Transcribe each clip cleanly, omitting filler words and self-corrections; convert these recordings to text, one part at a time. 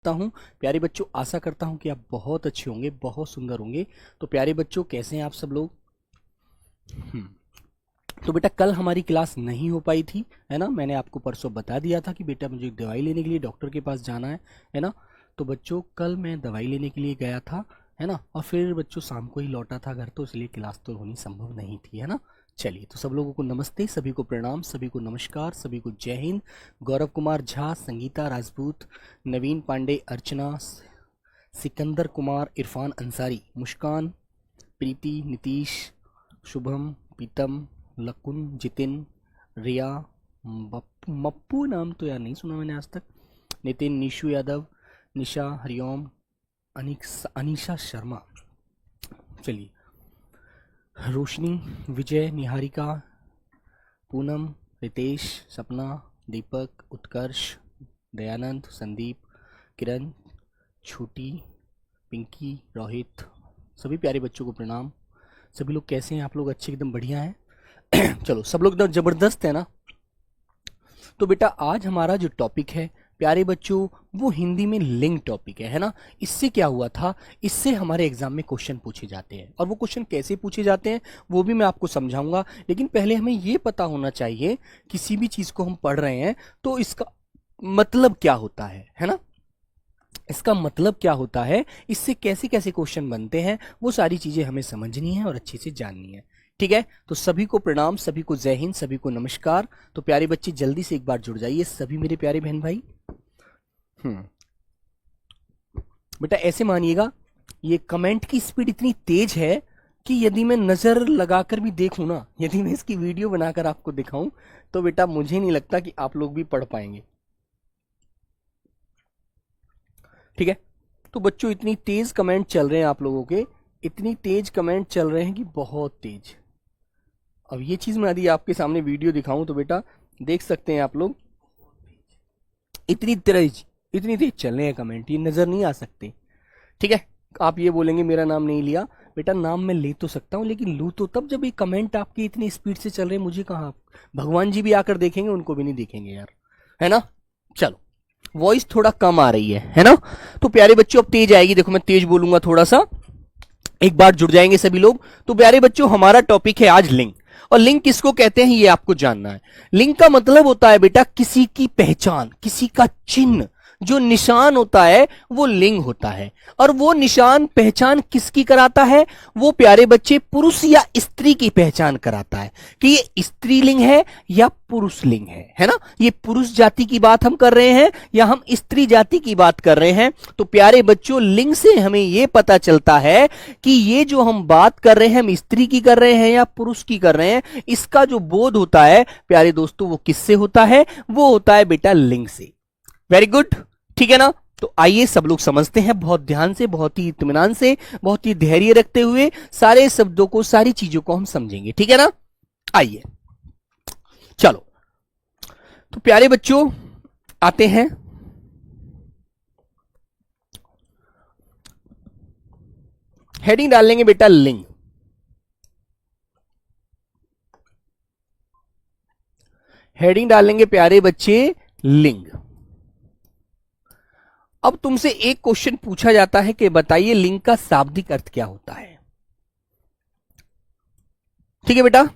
हूँ। प्यारे बच्चों, आशा करता हूँ कि आप बहुत अच्छे होंगे, बहुत सुंदर होंगे। तो प्यारे बच्चों, कैसे हैं आप सब लोग? हम्म, तो बेटा कल हमारी क्लास नहीं हो पाई थी, है ना। मैंने आपको परसों बता दिया था कि बेटा मुझे दवाई लेने के लिए डॉक्टर के पास जाना है ना। तो बच्चों कल मैं दवाई लेने के लिए गया था, है ना। और फिर बच्चों शाम को ही लौटा था घर, तो इसलिए क्लास तो होनी संभव नहीं थी, है ना। चलिए, तो सब लोगों को नमस्ते, सभी को प्रणाम, सभी को नमस्कार, सभी को जय हिंद। गौरव कुमार झा, संगीता राजपूत, नवीन पांडे, अर्चना, सिकंदर कुमार, इरफान अंसारी, मुस्कान, प्रीति, नीतीश, शुभम, पीतम, लकुन, जितिन, रिया, मप्पू नाम तो यार नहीं सुना मैंने आज तक, नितिन, निशु यादव, निशा, हरिओम, अनीशा शर्मा, चलिए, रोशनी, विजय, निहारिका, पूनम, रितेश, सपना, दीपक, उत्कर्ष, दयानंद, संदीप, किरण, छोटी, पिंकी, रोहित, सभी प्यारे बच्चों को प्रणाम। सभी लोग कैसे हैं? आप लोग अच्छे, एकदम बढ़िया हैं? चलो, सब लोग एकदम जबरदस्त है ना। तो बेटा आज हमारा जो टॉपिक है प्यारे बच्चों, वो हिंदी में लिंग टॉपिक है ना। इससे क्या हुआ था, इससे हमारे एग्जाम में क्वेश्चन पूछे जाते हैं, और वो क्वेश्चन कैसे पूछे जाते हैं वो भी मैं आपको समझाऊंगा। लेकिन पहले हमें ये पता होना चाहिए, किसी भी चीज को हम पढ़ रहे हैं तो इसका मतलब क्या होता है ना। इसका मतलब क्या होता है, इससे कैसे कैसे क्वेश्चन बनते हैं, वो सारी चीजें हमें समझनी है और अच्छे से जाननी है। ठीक है, तो सभी को प्रणाम, सभी को जय हिंद, सभी को नमस्कार। तो प्यारे बच्चे जल्दी से एक बार जुड़ जाइए, सभी मेरे प्यारे बहन भाई। बेटा ऐसे मानिएगा, ये कमेंट की स्पीड इतनी तेज है कि यदि मैं नजर लगाकर भी देखूं ना, यदि मैं इसकी वीडियो बनाकर आपको दिखाऊं, तो बेटा मुझे नहीं लगता कि आप लोग भी पढ़ पाएंगे। ठीक है, तो बच्चों इतनी तेज कमेंट चल रहे हैं आप लोगों के, इतनी तेज कमेंट चल रहे हैं कि बहुत तेज। अब ये चीज मैं यदि आपके सामने वीडियो दिखाऊं तो बेटा देख सकते हैं आप लोग, इतनी तेज चल रहे हैं कमेंट, ये नजर नहीं आ सकते। ठीक है, आप ये बोलेंगे मेरा नाम नहीं लिया, बेटा नाम मैं ले तो सकता हूं, लेकिन लू तो तब जब ये कमेंट आपकी इतनी स्पीड से चल रहे हैं। मुझे कहाँ, भगवान जी भी आकर देखेंगे, उनको भी नहीं देखेंगे यार, है ना। चलो, वॉइस थोड़ा कम आ रही है ना। तो प्यारे बच्चों अब तेज आएगी, देखो मैं तेज बोलूंगा थोड़ा सा, एक बार जुड़ जाएंगे सभी लोग। तो प्यारे बच्चों हमारा टॉपिक है आज लिंग, और लिंग किसको कहते हैं ये आपको जानना है। लिंग का मतलब होता है बेटा किसी की पहचान, किसी का चिन्ह, जो निशान होता है वो लिंग होता है। और वो निशान पहचान किसकी कराता है, वो प्यारे बच्चे पुरुष या स्त्री की पहचान कराता है कि ये स्त्रीलिंग है या पुरुष लिंग है ना। ये पुरुष जाति की बात हम कर रहे हैं या हम स्त्री जाति की बात कर रहे हैं। तो प्यारे बच्चों लिंग से हमें यह पता चलता है कि ये जो हम बात कर रहे हैं, हम स्त्री की कर रहे हैं या पुरुष की कर रहे हैं, इसका जो बोध होता है प्यारे दोस्तों वो किससे होता है, वो होता है बेटा लिंग से। वेरी गुड, ठीक है ना। तो आइए सब लोग समझते हैं, बहुत ध्यान से, बहुत ही इत्मीनान से, बहुत ही धैर्य रखते हुए सारे शब्दों को, सारी चीजों को हम समझेंगे, ठीक है ना। आइए चलो, तो प्यारे बच्चों आते हैं, हेडिंग डाल लेंगे बेटा लिंग। हेडिंग डालेंगे प्यारे बच्चे लिंग। अब तुमसे एक क्वेश्चन पूछा जाता है कि बताइए लिंग का शाब्दिक अर्थ क्या होता है। ठीक है बेटा,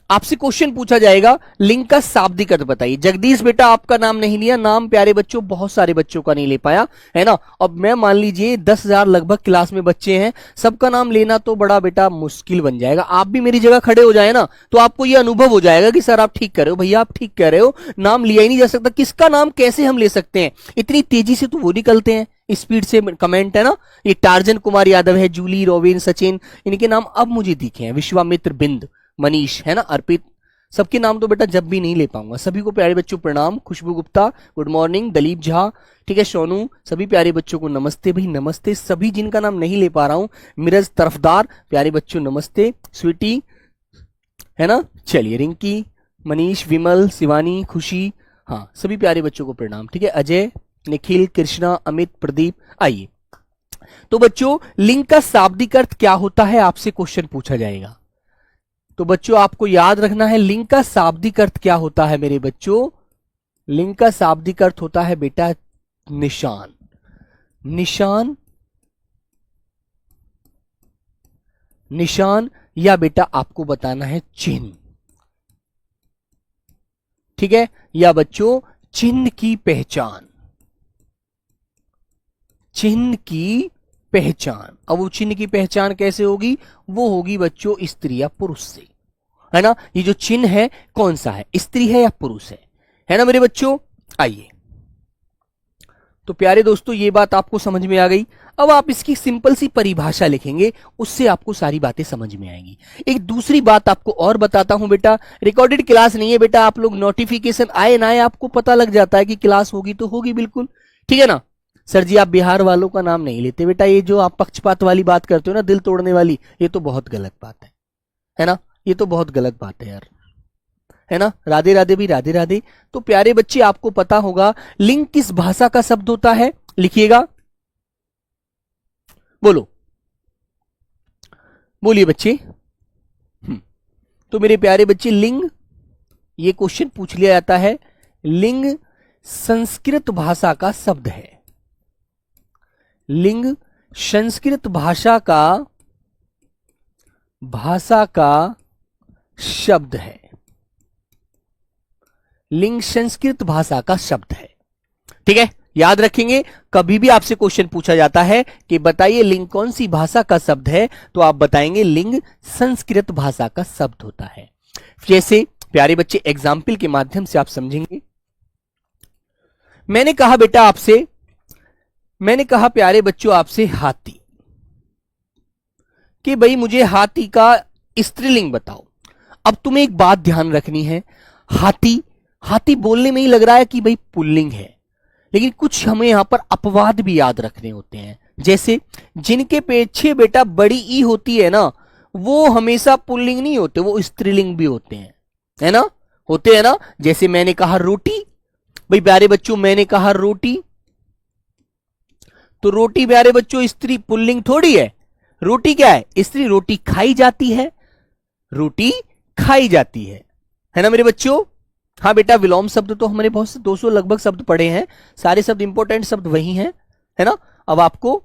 आपसे क्वेश्चन पूछा जाएगा लिंग का शाब्दिक अर्थ बताइए। जगदीश बेटा आपका नाम नहीं लिया, नाम प्यारे बच्चों बहुत सारे बच्चों का नहीं ले पाया, है ना। अब मैं मान लीजिए 10,000 लगभग क्लास में बच्चे हैं, सबका नाम लेना तो बड़ा बेटा मुश्किल बन जाएगा। आप भी मेरी जगह खड़े हो जाए ना तो आपको यह अनुभव हो जाएगा कि सर आप ठीक कर रहे हो, भैया आप ठीक कह रहे हो, नाम लिया ही नहीं जा सकता, किसका नाम कैसे हम ले सकते हैं। इतनी तेजी से तो वो निकलते हैं, स्पीड से कमेंट, है ना। ये टार्जन कुमार यादव है, जूली, रोबिन, सचिन, इनके नाम अब मुझे दिखे हैं, विश्वामित्र, बिंद, मनीष, है ना, अर्पित, सबके नाम तो बेटा जब भी नहीं ले पाऊंगा। सभी को प्यारे बच्चों प्रणाम। खुशबू गुप्ता गुड मॉर्निंग, दलीप झा, ठीक है, सोनू, सभी प्यारे बच्चों को नमस्ते भाई, नमस्ते। सभी जिनका नाम नहीं ले पा रहा हूं, मिरज तरफदार, प्यारे बच्चों नमस्ते। स्वीटी, है ना, चलिए, रिंकी, मनीष, विमल, शिवानी, खुशी, हाँ सभी प्यारे बच्चों को प्रणाम, ठीक है। अजय, निखिल, कृष्णा, अमित, प्रदीप। आइए, तो बच्चों लिंग का शाब्दिक अर्थ क्या होता है आपसे क्वेश्चन पूछा जाएगा। तो बच्चों आपको याद रखना है लिंग का शाब्दिक अर्थ क्या होता है मेरे बच्चों। लिंग का शाब्दिक अर्थ होता है बेटा निशान। निशान, निशान या बेटा आपको बताना है चिन्ह, ठीक है, या बच्चों चिन्ह की पहचान, चिन्ह की पहचान। अब वो चिन्ह की पहचान कैसे होगी? वो होगी बच्चों स्त्री या पुरुष से, है ना। ये जो चिन्ह है कौन सा है, स्त्री है या पुरुष है ना मेरे बच्चों। आइए, तो प्यारे दोस्तों ये बात आपको समझ में आ गई। अब आप इसकी सिंपल सी परिभाषा लिखेंगे, उससे आपको सारी बातें समझ में आएंगी। एक दूसरी बात आपको और बताता हूं बेटा, रिकॉर्डेड क्लास नहीं है बेटा, आप लोग नोटिफिकेशन आए ना आए आपको पता लग जाता है कि क्लास होगी तो होगी बिल्कुल, ठीक है ना। सर जी आप बिहार वालों का नाम नहीं लेते बेटा, ये जो आप पक्षपात वाली बात करते हो ना, दिल तोड़ने वाली, ये तो बहुत गलत बात है ना, ये तो बहुत गलत बात है यार, है ना। राधे राधे भी राधे राधे। तो प्यारे बच्चे आपको पता होगा लिंग किस भाषा का शब्द होता है, लिखिएगा, बोलो, बोलिए बच्चे। तो मेरे प्यारे बच्चे लिंग, ये क्वेश्चन पूछ लिया जाता है, लिंग संस्कृत भाषा का शब्द है, लिंग संस्कृत भाषा का शब्द है, लिंग संस्कृत भाषा का शब्द है, ठीक है। याद रखेंगे, कभी भी आपसे क्वेश्चन पूछा जाता है कि बताइए लिंग कौन सी भाषा का शब्द है, तो आप बताएंगे लिंग संस्कृत भाषा का शब्द होता है। जैसे प्यारे बच्चे एग्जाम्पल के माध्यम से आप समझेंगे। मैंने कहा बेटा आपसे, मैंने कहा प्यारे बच्चों आपसे हाथी, कि भाई मुझे हाथी का स्त्रीलिंग बताओ। अब तुम्हें एक बात ध्यान रखनी है, हाथी, हाथी बोलने में ही लग रहा है कि भाई पुल्लिंग है, लेकिन कुछ हमें यहां पर अपवाद भी याद रखने होते हैं। जैसे जिनके पीछे बेटा बड़ी ई होती है ना, वो हमेशा पुल्लिंग नहीं होते, वो स्त्रीलिंग भी होते हैं, है ना, होते हैं ना। जैसे मैंने कहा रोटी, भाई प्यारे बच्चों मैंने कहा रोटी, तो रोटी प्यारे बच्चों स्त्री पुल्लिंग थोड़ी है, रोटी क्या है, स्त्री, रोटी खाई जाती है, रोटी खाई जाती है ना मेरे बच्चों। हाँ बेटा विलोम शब्द तो हमारे बहुत से 200 लगभग शब्द पढ़े हैं, सारे शब्द इंपॉर्टेंट शब्द वही हैं, है ना। अब आपको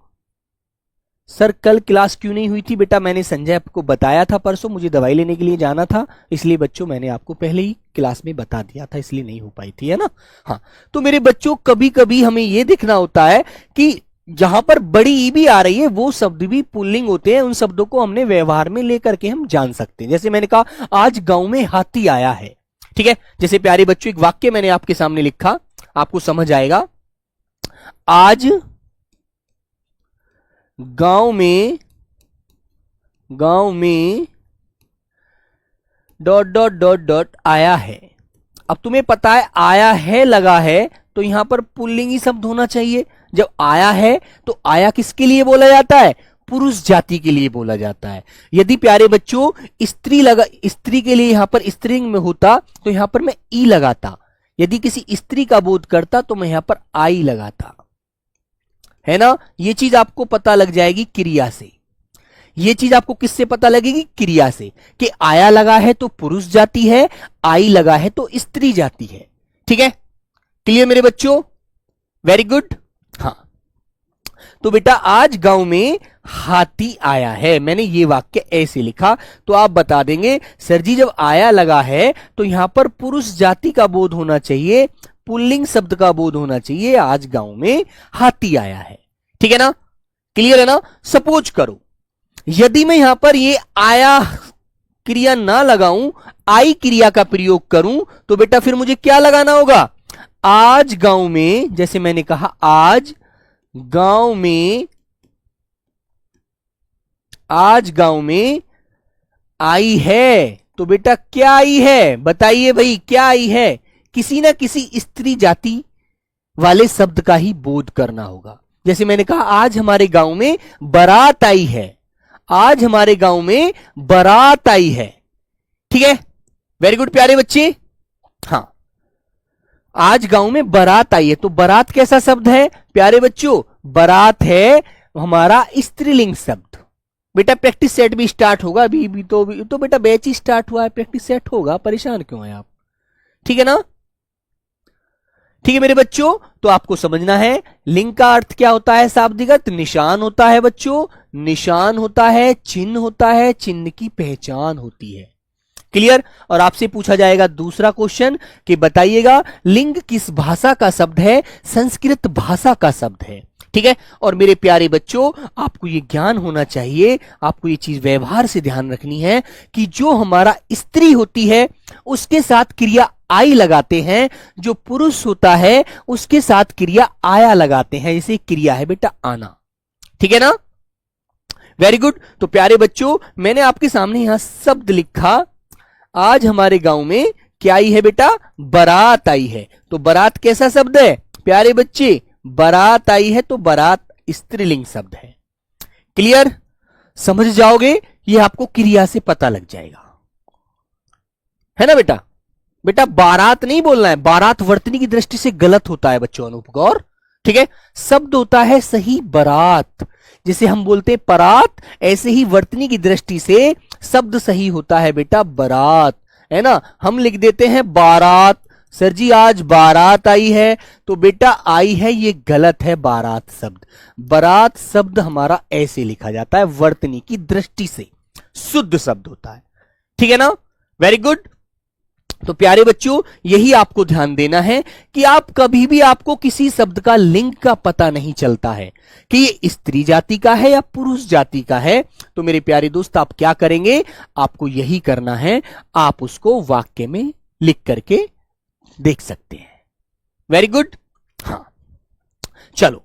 सर कल क्लास क्यों नहीं हुई थी बेटा, मैंने संजय आपको बताया था परसों, मुझे दवाई लेने के लिए जाना था, इसलिए बच्चों मैंने आपको पहले ही क्लास में बता दिया था, इसलिए नहीं हो पाई थी, है ना। हाँ तो मेरे बच्चों कभी कभी हमें यह देखना होता है कि जहां पर बड़ी ई भी आ रही है वो शब्द भी पुल्लिंग होते हैं, उन शब्दों को हमने व्यवहार में लेकर के हम जान सकते हैं। जैसे मैंने कहा आज गांव में हाथी आया है, ठीक है। जैसे प्यारे बच्चों एक वाक्य मैंने आपके सामने लिखा, आपको समझ आएगा, आज गांव में डॉट डॉट डॉट डॉट आया है। अब तुम्हें पता है आया है लगा है तो यहां पर पुल्लिंग ही शब्द होना चाहिए। जब आया है तो आया किसके लिए बोला जाता है, पुरुष जाति के लिए बोला जाता है। यदि प्यारे बच्चों स्त्री लगा, स्त्री के लिए यहां पर स्त्रीलिंग में होता तो यहां पर मैं ई लगाता, यदि किसी स्त्री का बोध करता तो मैं यहां पर आई लगाता, है ना। ये चीज आपको पता लग जाएगी क्रिया से, ये चीज आपको किससे पता लगेगी, क्रिया से, कि आया लगा है तो पुरुष जाति है, आई लगा है तो स्त्री जाति है, ठीक है। क्लियर मेरे बच्चों, वेरी गुड। हाँ तो बेटा आज गांव में हाथी आया है, मैंने ये वाक्य ऐसे लिखा, तो आप बता देंगे सर जी जब आया लगा है तो यहां पर पुरुष जाति का बोध होना चाहिए, पुल्लिंग शब्द का बोध होना चाहिए, आज गांव में हाथी आया है, ठीक है ना, क्लियर है ना। सपोज करो यदि मैं यहां पर ये आया क्रिया ना लगाऊं, आई क्रिया का प्रयोग करूं, तो बेटा फिर मुझे क्या लगाना होगा, आज गांव में, जैसे मैंने कहा आज गांव में आई है, तो बेटा क्या आई है, बताइए भाई क्या आई है, किसी ना किसी स्त्री जाति वाले शब्द का ही बोध करना होगा। जैसे मैंने कहा आज हमारे गांव में बारात आई है, आज हमारे गांव में बारात आई है, ठीक है, वेरी गुड प्यारे बच्चे। हाँ आज गांव में बारात आई है, तो बारात कैसा शब्द है प्यारे बच्चों, बारात है हमारा स्त्रीलिंग शब्द। बेटा प्रैक्टिस सेट भी स्टार्ट होगा, अभी तो बेटा बैच ही स्टार्ट हुआ है, प्रैक्टिस सेट होगा, परेशान क्यों है आप, ठीक है ना। ठीक है मेरे बच्चों, तो आपको समझना है लिंग का अर्थ क्या होता है। शाब्दिक अर्थ निशान होता है बच्चों, निशान होता है, चिन्ह होता है, चिन्ह की पहचान होती है। क्लियर। और आपसे पूछा जाएगा दूसरा क्वेश्चन कि बताइएगा लिंग किस भाषा का शब्द है। संस्कृत भाषा का शब्द है। ठीक है। और मेरे प्यारे बच्चों, आपको ये ज्ञान होना चाहिए, आपको ये चीज व्यवहार से ध्यान रखनी है कि जो हमारा स्त्री होती है उसके साथ क्रिया आई लगाते हैं, जो पुरुष होता है उसके साथ क्रिया आया लगाते हैं। जैसे क्रिया है बेटा आना। ठीक है ना। Very good. तो प्यारे बच्चों, मैंने आपके सामने यहां शब्द लिखा। आज हमारे गांव में क्या आई है बेटा, बारात आई है। तो बारात कैसा शब्द है प्यारे बच्चे, बारात आई है, तो बारात स्त्रीलिंग शब्द है। क्लियर। समझ जाओगे, ये आपको क्रिया से पता लग जाएगा, है ना बेटा। बेटा बारात नहीं बोलना है, बारात वर्तनी की दृष्टि से गलत होता है बच्चों, अनूप गौर। ठीक है। शब्द होता है सही बारात। जैसे हम बोलते हैं परात, ऐसे ही वर्तनी की दृष्टि से शब्द सही होता है बेटा बारात, है ना। हम लिख देते हैं बारात, सर जी आज बारात आई है, तो बेटा आई है ये गलत है। बारात शब्द, बारात शब्द हमारा ऐसे लिखा जाता है, वर्तनी की दृष्टि से शुद्ध शब्द होता है। ठीक है ना। Very good. तो प्यारे बच्चों, यही आपको ध्यान देना है कि आप कभी भी आपको किसी शब्द का लिंग का पता नहीं चलता है कि ये स्त्री जाति का है या पुरुष जाति का है, तो मेरे प्यारे दोस्त आप क्या करेंगे, आपको यही करना है, आप उसको वाक्य में लिख करके देख सकते हैं। Very good. हाँ चलो,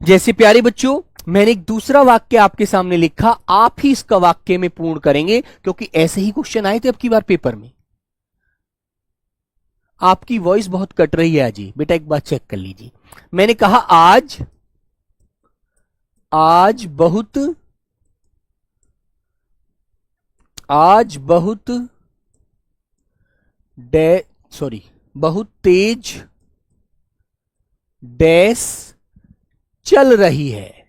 जैसे प्यारे बच्चों मैंने एक दूसरा वाक्य आपके सामने लिखा, आप ही इसका वाक्य में पूर्ण करेंगे, क्योंकि ऐसे ही क्वेश्चन आए थे अब की बार पेपर में। आपकी वॉइस बहुत कट रही है अजी, बेटा एक बार चेक कर लीजिए। मैंने कहा आज बहुत बहुत तेज डैश चल रही है।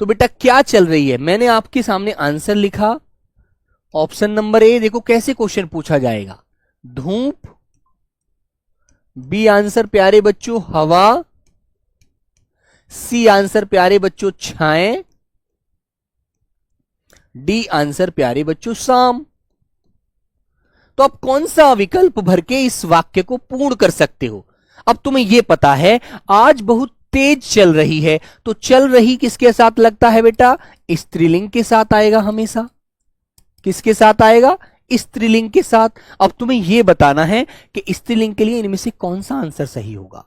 तो बेटा क्या चल रही है, मैंने आपके सामने आंसर लिखा। ऑप्शन नंबर ए, देखो कैसे क्वेश्चन पूछा जाएगा, धूप। बी आंसर प्यारे बच्चों हवा। सी आंसर प्यारे बच्चों छाएं। डी आंसर प्यारे बच्चों शाम। तो अब कौन सा विकल्प भर के इस वाक्य को पूर्ण कर सकते हो। अब तुम्हें यह पता है आज बहुत तेज चल रही है, तो चल रही किसके साथ लगता है बेटा, स्त्रीलिंग के साथ आएगा हमेशा। किसके साथ आएगा, स्त्रीलिंग के साथ। अब तुम्हें यह बताना है कि स्त्रीलिंग के लिए इनमें से कौन सा आंसर सही होगा,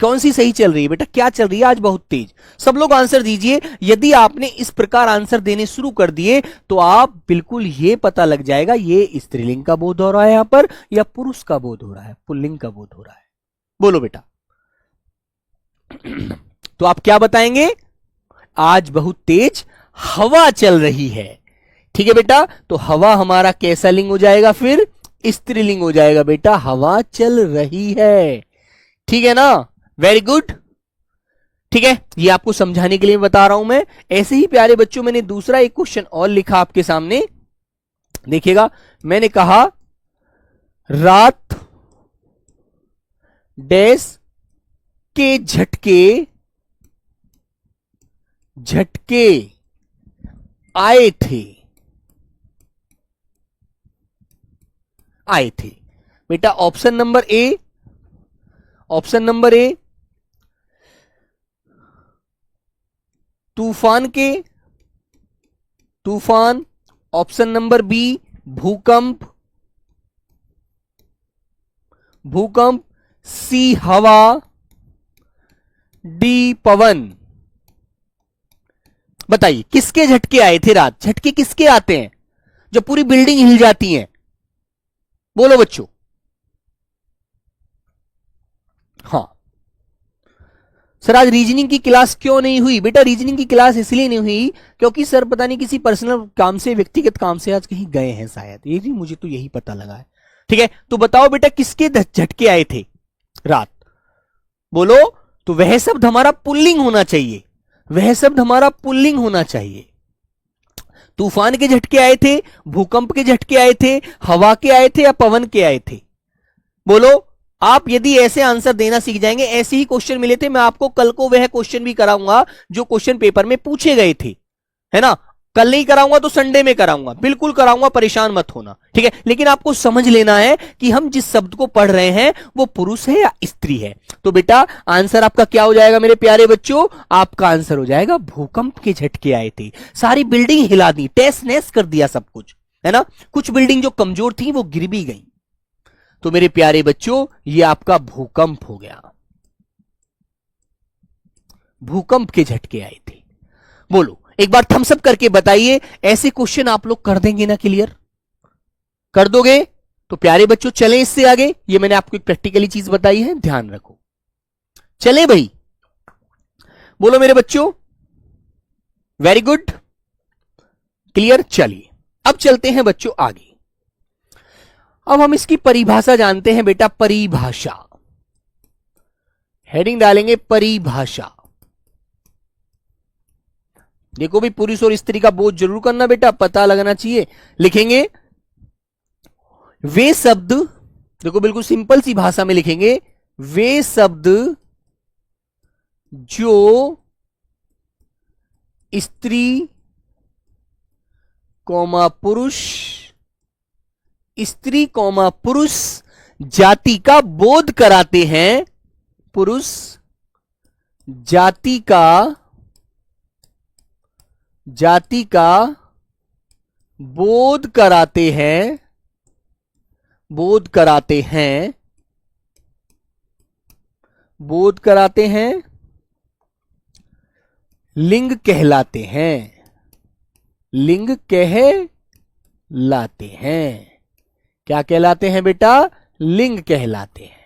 कौन सी सही चल रही है बेटा, क्या चल रही है आज बहुत तेज। सब लोग आंसर दीजिए। यदि आपने इस प्रकार आंसर देने शुरू कर दिए तो आप बिल्कुल ये पता लग जाएगा ये स्त्रीलिंग का बोध हो रहा है यहां पर या पुरुष का बोध हो रहा है, पुल्लिंग का बोध हो रहा है। बोलो बेटा। तो आप क्या बताएंगे, आज बहुत तेज हवा चल रही है। ठीक है बेटा, तो हवा हमारा कैसा लिंग हो जाएगा, फिर स्त्रीलिंग हो जाएगा बेटा, हवा चल रही है। ठीक है ना। Very good. ठीक है, ये आपको समझाने के लिए बता रहा हूं मैं। ऐसे ही प्यारे बच्चों मैंने दूसरा एक क्वेश्चन और लिखा आपके सामने, देखिएगा। मैंने कहा रात डैश के झटके आए थे बेटा। ऑप्शन नंबर ए, तूफान। ऑप्शन नंबर बी भूकंप। सी हवा। डी पवन। बताइए किसके झटके आए थे रात। झटके किसके आते हैं, जो पूरी बिल्डिंग हिल जाती है। बोलो बच्चों। हाँ सर, आज रीजनिंग की क्लास क्यों नहीं हुई बेटा। रीजनिंग की क्लास इसलिए नहीं हुई क्योंकि सर पता नहीं किसी पर्सनल काम से, व्यक्तिगत काम से आज कहीं गए हैं शायद, ये भी मुझे तो यही पता लगा है। ठीक है, तो बताओ बेटा किसके झटके आए थे रात। बोलो। तो वह शब्द हमारा पुल्लिंग होना चाहिए, तूफान के झटके आए थे, भूकंप के झटके आए थे, हवा के आए थे या पवन के आए थे? बोलो। आप यदि ऐसे आंसर देना सीख जाएंगे, ऐसे ही क्वेश्चन मिले थे, मैं आपको कल को वह क्वेश्चन भी कराऊंगा जो क्वेश्चन पेपर में पूछे गए थे, है ना। कल नहीं कराऊंगा तो संडे में कराऊंगा, बिल्कुल कराऊंगा, परेशान मत होना, ठीक है। लेकिन आपको समझ लेना है कि हम जिस शब्द को पढ़ रहे हैं वो पुरुष है या स्त्री है। तो बेटा आंसर आपका क्या हो जाएगा मेरे प्यारे बच्चों? आपका आंसर हो जाएगा भूकंप के झटके आए थे, सारी बिल्डिंग हिला दी, टेस नेस कर दिया सब कुछ, है ना। कुछ बिल्डिंग जो कमजोर थी वो गिर भी गई। तो मेरे प्यारे बच्चों ये आपका भूकंप हो गया, भूकंप के झटके आए थे। बोलो एक बार थम्स अप करके बताइए, ऐसे क्वेश्चन आप लोग कर देंगे ना? क्लियर कर दोगे? तो प्यारे बच्चों चलें इससे आगे। ये मैंने आपको एक प्रैक्टिकली चीज बताई है, ध्यान रखो। चले भाई, बोलो मेरे बच्चों। Very good, clear. चलिए अब चलते हैं बच्चों आगे। अब हम इसकी परिभाषा जानते हैं बेटा, परिभाषा। हेडिंग डालेंगे परिभाषा। देखो भी पुरुष और स्त्री का बोध जरूर करना बेटा, पता लगना चाहिए। लिखेंगे वे शब्द, देखो बिल्कुल सिंपल सी भाषा में लिखेंगे, वे शब्द जो स्त्री कौमा पुरुष, स्त्री कौमा पुरुष जाति का बोध कराते हैं, पुरुष जाति का बोध कराते हैं, बोध कराते हैं, बोध कराते हैं, लिंग कहलाते हैं, लिंग कहलाते हैं। क्या कहलाते हैं बेटा? लिंग कहलाते हैं।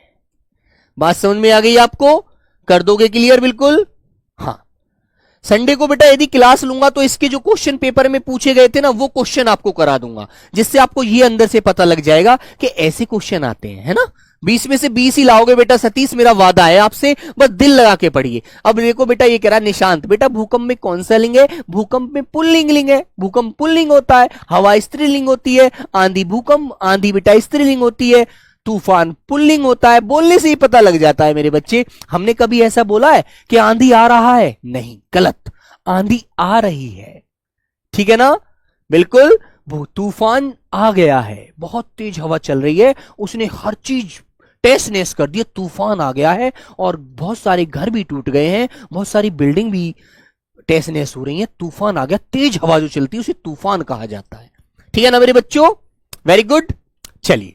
बात समझ में आ गई आपको? कर दोगे क्लियर बिल्कुल? हाँ। संडे को बेटा यदि क्लास लूंगा तो इसके जो क्वेश्चन पेपर में पूछे गए थे ना वो क्वेश्चन आपको करा दूंगा, जिससे आपको ये अंदर से पता लग जाएगा कि ऐसे क्वेश्चन आते हैं, है ना। 20 में से 20 ही लाओगे बेटा सतीश, मेरा वादा है आपसे, बस दिल लगा के पढ़िए। अब देखो बेटा ये कह रहा निशांत, बेटा भूकंप में कौन सा लिंग है? भूकंप में पुल्लिंग लिंग है, भूकंप पुल्लिंग होता है, हवा स्त्रीलिंग होती है, आंधी भूकंप, आंधी बेटा स्त्रीलिंग होती है, तूफान पुल्लिंग होता है। बोलने से ही पता लग जाता है मेरे बच्चे। हमने कभी ऐसा बोला है कि आंधी आ रहा है? नहीं, गलत, आंधी आ रही है, ठीक है ना, बिल्कुल। तूफान आ गया है, बहुत तेज हवा चल रही है, उसने हर चीज टेस नेस कर दिया, तूफान आ गया है और बहुत सारे घर भी टूट गए हैं, बहुत सारी बिल्डिंग भी टेस नेस हो रही है, तूफान आ गया। तेज हवा जो चलती है उसे तूफान कहा जाता है, ठीक है ना मेरे बच्चों? Very good. चलिए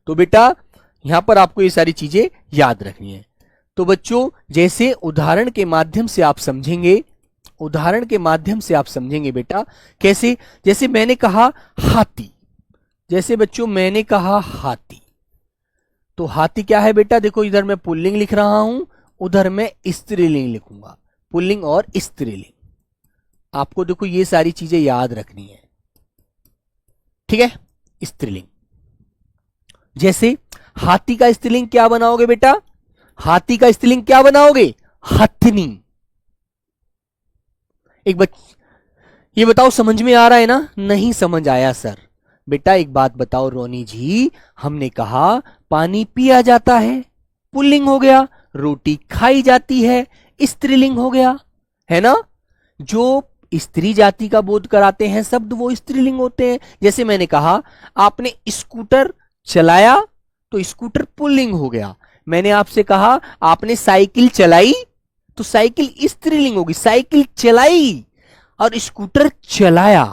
तो बेटा यहां पर आपको ये सारी चीजें याद रखनी है। तो बच्चों जैसे उदाहरण के माध्यम से आप समझेंगे, उदाहरण के माध्यम से आप समझेंगे बेटा कैसे। जैसे मैंने कहा हाथी, जैसे बच्चों मैंने कहा हाथी, तो हाथी क्या है बेटा? देखो इधर मैं पुल्लिंग लिख रहा हूं, उधर मैं स्त्रीलिंग लिखूंगा, पुल्लिंग और स्त्रीलिंग। आपको देखो ये सारी चीजें याद रखनी है, ठीक है। स्त्रीलिंग, जैसे हाथी का स्त्रीलिंग क्या बनाओगे बेटा? हाथी का स्त्रीलिंग क्या बनाओगे? हथनी। एक ये बताओ समझ में आ रहा है ना? नहीं समझ आया सर। बेटा एक बात बताओ रोनी जी, हमने कहा पानी पिया जाता है, पुल्लिंग हो गया, रोटी खाई जाती है, स्त्रीलिंग हो गया, है ना। जो स्त्री जाति का बोध कराते हैं शब्द वो स्त्रीलिंग होते हैं। जैसे मैंने कहा आपने स्कूटर चलाया तो स्कूटर पुल्लिंग हो गया। मैंने आपसे कहा आपने साइकिल चलाई तो साइकिल स्त्रीलिंग होगी, साइकिल चलाई। और स्कूटर चलाया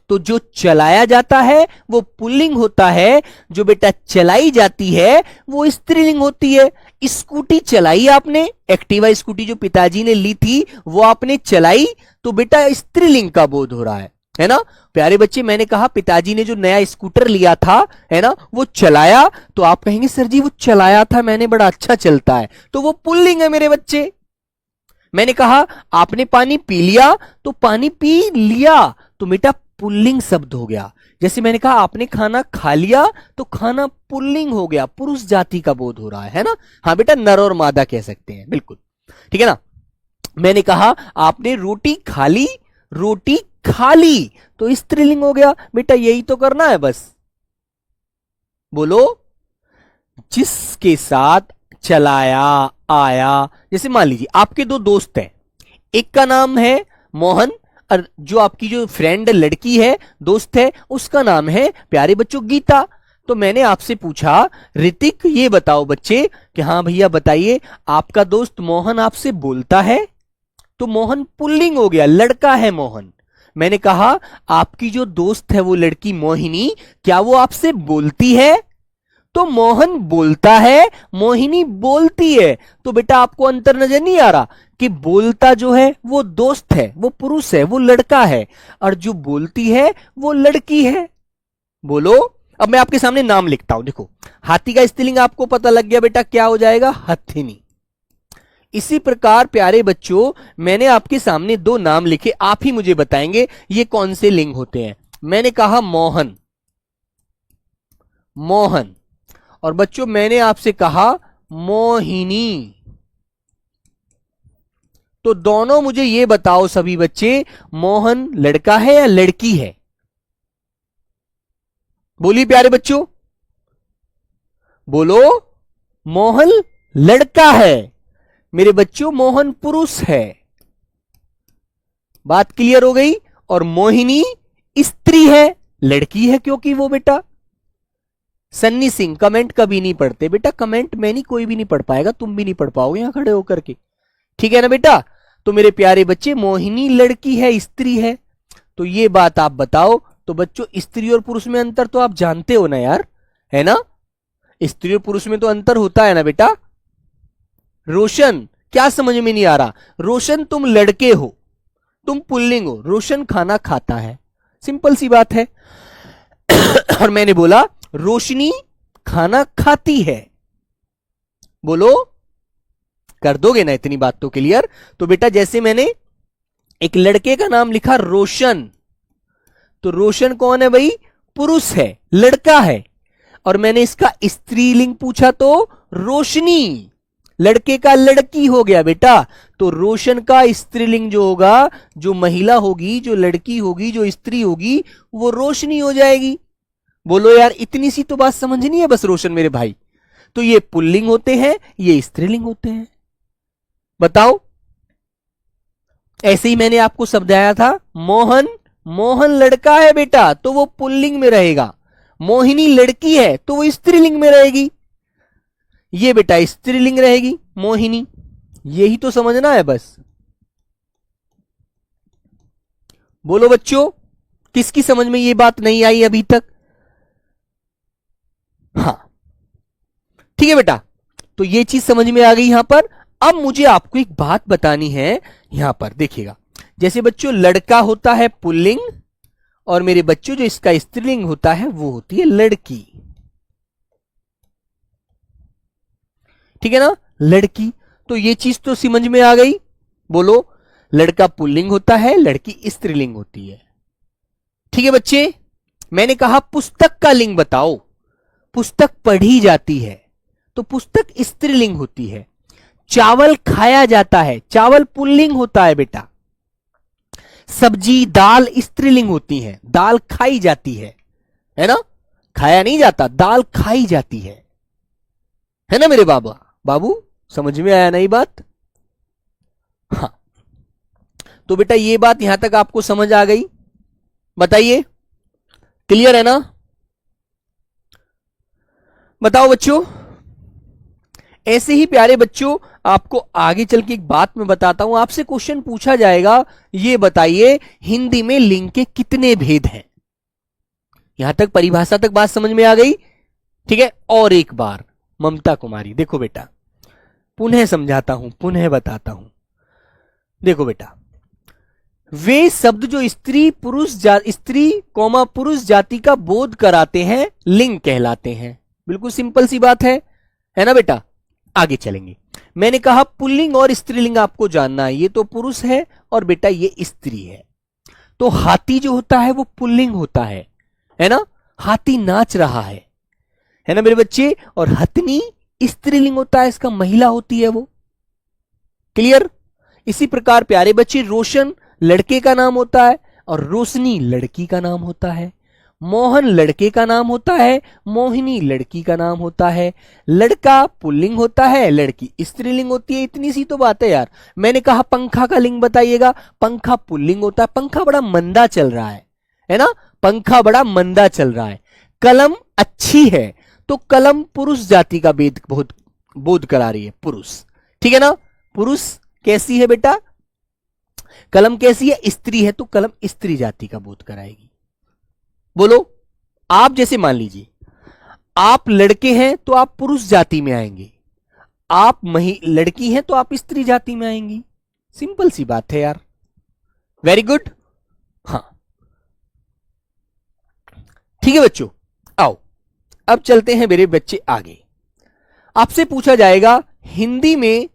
तो जो चलाया जाता है वो पुल्लिंग होता है, जो बेटा चलाई जाती है वो स्त्रीलिंग होती है। स्कूटी चलाई आपने, एक्टिवा स्कूटी जो पिताजी ने ली थी वो आपने चलाई तो बेटा स्त्रीलिंग का बोध हो रहा है ना। प्यारे बच्चे मैंने कहा पिताजी ने जो नया स्कूटर लिया था, है ना, वो चलाया, तो आप कहेंगे सर जी वो चलाया था मैंने, बड़ा अच्छा चलता है, तो वो पुल्लिंग है मेरे बच्चे। मैंने कहा आपने पानी पी लिया तो पानी पी लिया तो बेटा पुल्लिंग शब्द हो गया। जैसे मैंने कहा आपने खाना खा लिया तो खाना पुल्लिंग हो गया, पुरुष जाति का बोध हो रहा है ना। हाँ बेटा नर और मादा कह सकते हैं, बिल्कुल ठीक है ना। मैंने कहा आपने रोटी खा ली, रोटी खाली, तो स्त्रीलिंग हो गया। बेटा यही तो करना है बस। बोलो, जिसके साथ चलाया आया। जैसे मान लीजिए आपके दो दोस्त हैं, एक का नाम है मोहन और जो आपकी जो फ्रेंड लड़की है, दोस्त है, उसका नाम है प्यारे बच्चों गीता। तो मैंने आपसे पूछा ऋतिक ये बताओ बच्चे कि हाँ भैया बताइए, आपका दोस्त मोहन आपसे बोलता है? तो मोहन पुल्लिंग हो गया, लड़का है मोहन। मैंने कहा आपकी जो दोस्त है वो लड़की मोहिनी, क्या वो आपसे बोलती है? तो मोहन बोलता है, मोहिनी बोलती है। तो बेटा आपको अंतर नजर नहीं आ रहा कि बोलता जो है वो दोस्त है, वो पुरुष है, वो लड़का है, और जो बोलती है वो लड़की है। बोलो, अब मैं आपके सामने नाम लिखता हूं। देखो, हाथी का स्त्रीलिंग आपको पता लग गया बेटा, क्या हो जाएगा? हथिनी। इसी प्रकार प्यारे बच्चों, मैंने आपके सामने दो नाम लिखे, आप ही मुझे बताएंगे ये कौन से लिंग होते हैं। मैंने कहा मोहन, मोहन, और बच्चों मैंने आपसे कहा मोहिनी। तो दोनों मुझे ये बताओ सभी बच्चे, मोहन लड़का है या लड़की है? बोलिए प्यारे बच्चों, बोलो। मोहन लड़का है मेरे बच्चों, मोहन पुरुष है। बात क्लियर हो गई। और मोहिनी स्त्री है, लड़की है, क्योंकि वो बेटा। सन्नी सिंह कमेंट कभी नहीं पढ़ते बेटा, कमेंट मैं नहीं, कोई भी नहीं पढ़ पाएगा, तुम भी नहीं पढ़ पाओगे यहां खड़े होकर के, ठीक है ना बेटा? तो मेरे प्यारे बच्चे, मोहिनी लड़की है, स्त्री है। तो ये बात आप बताओ। तो बच्चों स्त्री और पुरुष में अंतर तो आप जानते हो ना यार, है ना? स्त्री और पुरुष में तो अंतर होता है ना बेटा। रोशन, क्या समझ में नहीं आ रहा? रोशन तुम लड़के हो, तुम पुल्लिंग हो, रोशन खाना खाता है, सिंपल सी बात है। और मैंने बोला रोशनी खाना खाती है। बोलो, कर दोगे ना इतनी बात तो क्लियर? तो बेटा जैसे मैंने एक लड़के का नाम लिखा रोशन, तो रोशन कौन है भाई? पुरुष है, लड़का है। और मैंने इसका स्त्रीलिंग पूछा तो रोशनी, लड़के का लड़की हो गया बेटा। तो रोशन का स्त्रीलिंग जो होगा, जो महिला होगी, जो लड़की होगी, जो स्त्री होगी, वो रोशनी हो जाएगी। बोलो यार, इतनी सी तो बात समझनी है बस रोशन मेरे भाई। तो ये पुल्लिंग होते हैं, ये स्त्रीलिंग होते हैं। बताओ, ऐसे ही मैंने आपको शब्द आया था मोहन, मोहन लड़का है बेटा तो वो पुल्लिंग में रहेगा। मोहिनी लड़की है तो वो स्त्रीलिंग में रहेगी। ये बेटा स्त्रीलिंग रहेगी मोहिनी। यही तो समझना है बस। बोलो बच्चों, किसकी समझ में ये बात नहीं आई अभी तक? हाँ, ठीक है बेटा। तो ये चीज समझ में आ गई यहां पर। अब मुझे आपको एक बात बतानी है। यहां पर देखिएगा, जैसे बच्चों लड़का होता है पुल्लिंग, और मेरे बच्चों जो इसका स्त्रीलिंग होता है वो होती है लड़की, ठीक है ना? लड़की। तो ये चीज तो समझ में आ गई। बोलो, लड़का पुल्लिंग होता है, लड़की स्त्रीलिंग होती है, ठीक है बच्चे? मैंने कहा पुस्तक का लिंग बताओ। पुस्तक पढ़ी जाती है तो पुस्तक स्त्रीलिंग होती है। चावल खाया जाता है, चावल पुल्लिंग होता है बेटा। सब्जी दाल स्त्रीलिंग होती है, दाल खाई जाती है ना? खाया नहीं जाता, दाल खाई जाती है ना मेरे बाबा बाबू? समझ में आया नहीं बात? हाँ, तो बेटा ये बात यहां तक आपको समझ आ गई? बताइए, क्लियर है ना? बताओ बच्चों। ऐसे ही प्यारे बच्चों, आपको आगे चल के एक बात मैं बताता हूं। आपसे क्वेश्चन पूछा जाएगा, ये बताइए हिंदी में लिंग के कितने भेद हैं? यहां तक परिभाषा तक बात समझ में आ गई? ठीक है, और एक बार ममता कुमारी, देखो बेटा, पुनः समझाता हूं, पुनः बताता हूं। देखो बेटा, वे शब्द जो स्त्री पुरुष स्त्री कौमा पुरुष जाति का बोध कराते हैं लिंग कहलाते हैं। बिल्कुल सिंपल सी बात है ना बेटा? आगे चलेंगे। मैंने कहा पुल्लिंग और स्त्रीलिंग आपको जानना है। ये तो पुरुष है और बेटा ये स्त्री है। तो हाथी जो होता है वो पुल्लिंग होता है ना? हाथी नाच रहा है ना मेरे बच्चे? और हथनी स्त्रीलिंग होता है, इसका महिला होती है वो। क्लियर? इसी प्रकार प्यारे बच्चे, रोशन लड़के का नाम होता है और रोशनी लड़की का नाम होता है। मोहन लड़के का नाम होता है, मोहिनी लड़की का नाम होता है। लड़का पुल्लिंग होता है, लड़की स्त्रीलिंग होती है। इतनी सी तो बात है यार। मैंने कहा पंखा का लिंग बताइएगा, पंखा पुल्लिंग होता है। पंखा बड़ा मंदा चल रहा है ना, पंखा बड़ा मंदा चल रहा है। कलम अच्छी है, तो कलम पुरुष जाति का बोध करा रही है, पुरुष। ठीक है ना, पुरुष कैसी है बेटा, कलम कैसी है, स्त्री है, तो कलम स्त्री जाति का बोध कराएगी। बोलो, आप जैसे मान लीजिए आप लड़के हैं तो आप पुरुष जाति में आएंगे, आप लड़की हैं तो आप स्त्री जाति में आएंगी। सिंपल सी बात है यार। Very good. हाँ ठीक है बच्चों, आओ अब चलते हैं मेरे बच्चे आगे। आपसे पूछा जाएगा हिंदी में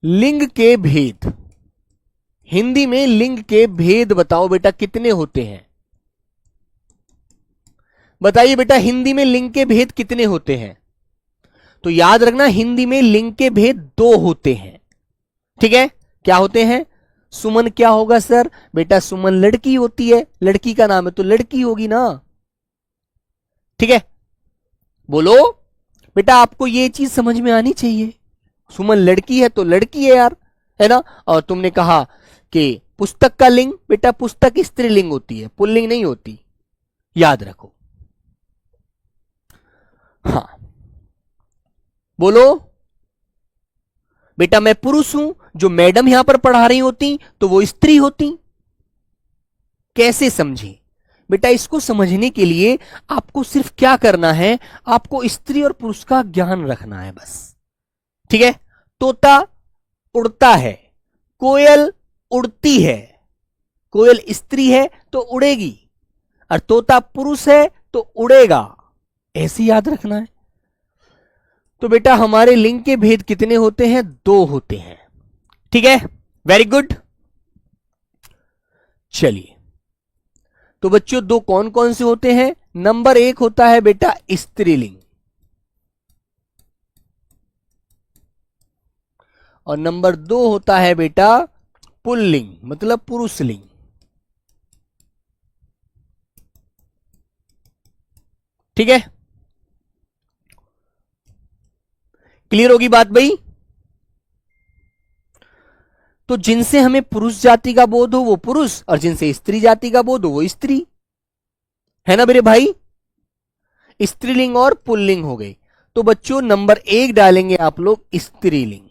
लिंग के भेद। हिंदी में लिंग के भेद बताओ बेटा, कितने होते हैं? बताइए बेटा, हिंदी में लिंग के भेद कितने होते हैं? तो याद रखना, हिंदी में लिंग के भेद 2 होते हैं। ठीक है, क्या होते हैं? सुमन क्या होगा सर? बेटा सुमन लड़की होती है, लड़की का नाम है तो लड़की होगी ना। ठीक है, बोलो बेटा, आपको ये चीज समझ में आनी चाहिए। सुमन लड़की है तो लड़की है यार, है ना। और तुमने कहा कि पुस्तक का लिंग, बेटा पुस्तक स्त्रीलिंग होती है, पुल्लिंग नहीं होती, याद रखो। हाँ बोलो बेटा, मैं पुरुष हूं, जो मैडम यहां पर पढ़ा रही होती तो वो स्त्री होती। कैसे समझे बेटा? इसको समझने के लिए आपको सिर्फ क्या करना है, आपको स्त्री और पुरुष का ज्ञान रखना है बस। ठीक है, तोता उड़ता है, कोयल उड़ती है। कोयल स्त्री है तो उड़ेगी, और तोता पुरुष है तो उड़ेगा। ऐसे याद रखना है। तो बेटा हमारे लिंग के भेद कितने होते हैं? 2 होते हैं। ठीक है, वेरी गुड। चलिए, तो बच्चों 2 कौन कौन से होते हैं? नंबर 1 होता है बेटा स्त्रीलिंग, और नंबर 2 होता है बेटा पुल्लिंग, मतलब पुरुषलिंग। ठीक है, क्लियर होगी बात भाई? तो जिनसे हमें पुरुष जाति का बोध हो वो पुरुष, और जिनसे स्त्री जाति का बोध हो वो स्त्री, है ना मेरे भाई। स्त्रीलिंग और पुल्लिंग हो गई। तो बच्चों नंबर 1 डालेंगे आप लोग स्त्रीलिंग।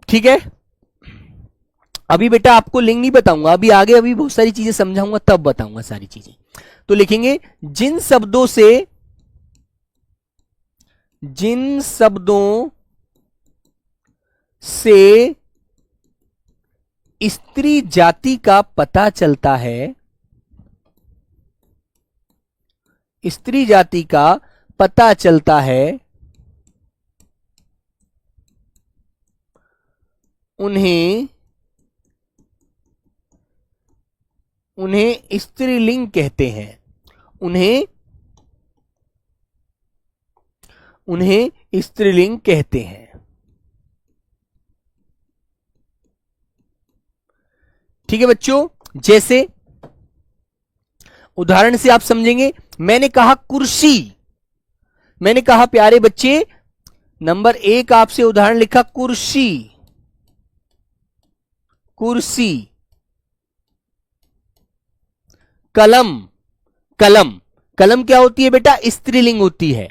ठीक है, अभी बेटा आपको लिंग नहीं बताऊंगा, अभी आगे अभी बहुत सारी चीजें समझाऊंगा तब बताऊंगा सारी चीजें। तो लिखेंगे जिन शब्दों से स्त्री जाति का पता चलता है, स्त्री जाति का पता चलता है, उन्हें स्त्रीलिंग कहते हैं। उन्हें स्त्रीलिंग कहते हैं। ठीक है बच्चों, जैसे उदाहरण से आप समझेंगे। मैंने कहा कुर्सी, मैंने कहा प्यारे बच्चे नंबर 1 आपसे उदाहरण लिखा कुर्सी, कुर्सी। कलम, कलम क्या होती है बेटा? स्त्रीलिंग होती है।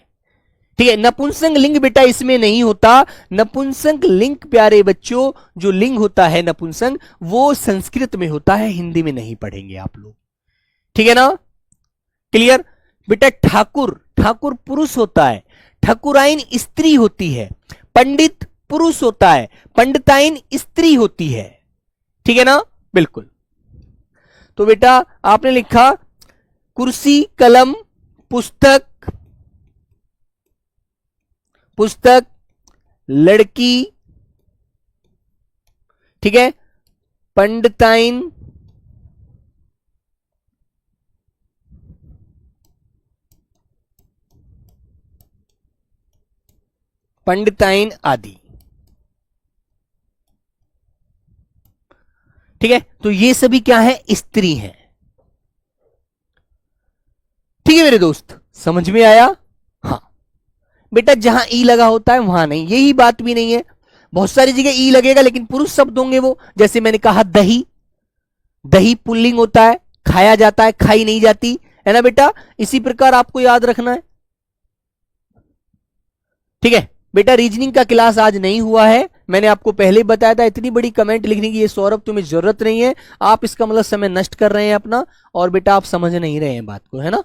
ठीक है, नपुंसक लिंग बेटा इसमें नहीं होता। नपुंसक लिंग प्यारे बच्चों, जो लिंग होता है नपुंसक, वो संस्कृत में होता है, हिंदी में नहीं पढ़ेंगे आप लोग। ठीक है ना, क्लियर? बेटा ठाकुर, ठाकुर पुरुष होता है, ठाकुराइन स्त्री होती है। पंडित पुरुष होता है, पंडिताइन स्त्री होती है। ठीक है ना, बिल्कुल। तो बेटा आपने लिखा कुर्सी, कलम, पुस्तक, लड़की, ठीक है, पंडिताइन, पंडिताइन आदि। ठीक है, तो ये सभी क्या है, स्त्री हैं। ठीक है मेरे दोस्त, समझ में आया? हाँ बेटा, जहां ई लगा होता है वहां नहीं, यही बात भी नहीं है, बहुत सारी जगह ई लगेगा लेकिन पुरुष शब्द होंगे वो। जैसे मैंने कहा दही, दही पुल्लिंग होता है, खाया जाता है, खाई नहीं जाती, है ना बेटा। इसी प्रकार आपको याद रखना है। ठीक है बेटा, रीजनिंग का क्लास आज नहीं हुआ है, मैंने आपको पहले ही बताया था। इतनी बड़ी कमेंट लिखने की ये सौरभ तुम्हें जरूरत नहीं है, आप इसका मतलब समय नष्ट कर रहे हैं अपना, और बेटा आप समझ नहीं रहे हैं बात को, है ना।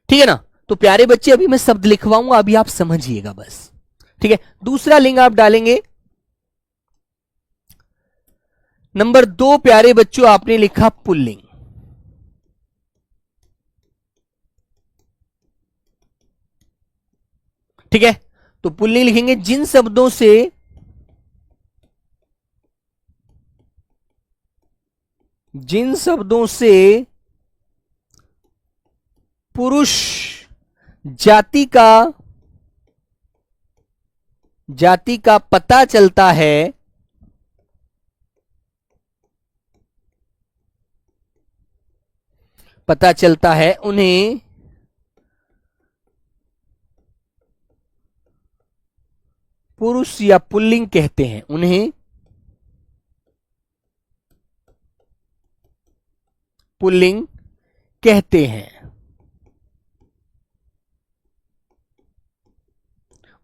ठीक है ना, तो प्यारे बच्चे अभी मैं शब्द लिखवाऊंगा, अभी आप समझिएगा बस। ठीक है, दूसरा लिंग आप डालेंगे। नंबर 2 प्यारे बच्चों आपने लिखा पुल्लिंग। ठीक है, तो पुल्लिंग लिखेंगे जिन शब्दों से पुरुष जाति का पता चलता है, उन्हें पुरुष या पुल्लिंग कहते हैं, उन्हें पुल्लिंग कहते हैं,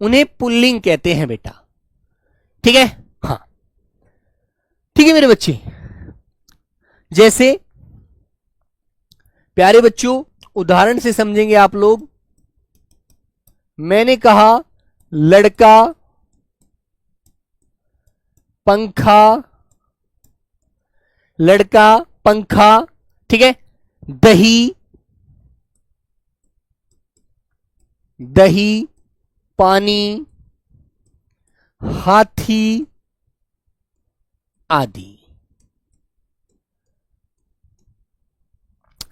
उन्हें पुल्लिंग कहते हैं बेटा। ठीक है, हाँ ठीक है मेरे बच्चे। जैसे प्यारे बच्चों उदाहरण से समझेंगे आप लोग। मैंने कहा लड़का, पंखा, लड़का पंखा, ठीक है, दही, दही पानी, हाथी आदि।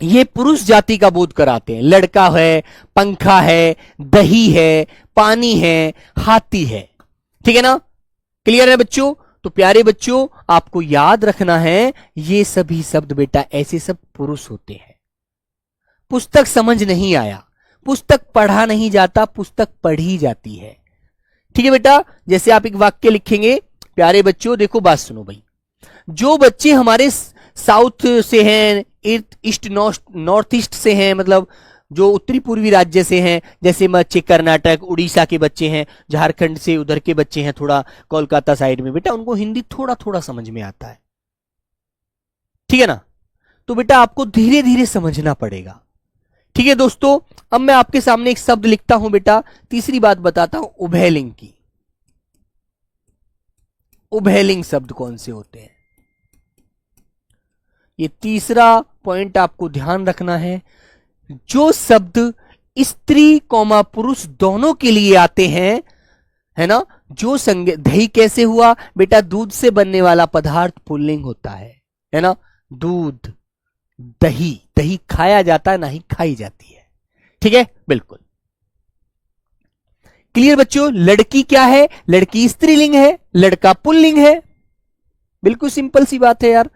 ये पुरुष जाति का बोध कराते हैं। लड़का है, पंखा है, दही है, पानी है, हाथी है। ठीक है ना, क्लियर है बच्चों। तो प्यारे बच्चों आपको याद रखना है, ये सभी शब्द बेटा ऐसे सब पुरुष होते हैं। पुस्तक समझ नहीं आया, पुस्तक पढ़ा नहीं जाता, पुस्तक पढ़ी जाती है। ठीक है बेटा, जैसे आप एक वाक्य लिखेंगे। प्यारे बच्चों देखो बात सुनो भाई, जो बच्चे हमारे साउथ से हैं, ईस्ट नॉर्थ ईस्ट से हैं, मतलब जो उत्तरी पूर्वी राज्य से हैं, जैसे बच्चे कर्नाटक उड़ीसा के बच्चे हैं, झारखंड से उधर के बच्चे हैं, थोड़ा कोलकाता साइड में, बेटा उनको हिंदी थोड़ा थोड़ा समझ में आता है। ठीक है ना, तो बेटा आपको धीरे धीरे समझना पड़ेगा। ठीक है दोस्तों, अब मैं आपके सामने एक शब्द लिखता हूं बेटा। तीसरी बात बताता हूं उभयलिंग की। उभयलिंग शब्द कौन से होते हैं, ये तीसरा पॉइंट आपको ध्यान रखना है। जो शब्द स्त्री कौमा पुरुष दोनों के लिए आते हैं, है ना, जो दही कैसे हुआ बेटा, दूध से बनने वाला पदार्थ पुल्लिंग होता है ना। दूध, दही, दही खाया जाता है, ना ही खाई जाती है। ठीक है, बिल्कुल क्लियर बच्चों। लड़की क्या है, लड़की स्त्रीलिंग है, लड़का पुल्लिंग है। बिल्कुल सिंपल सी बात है यार।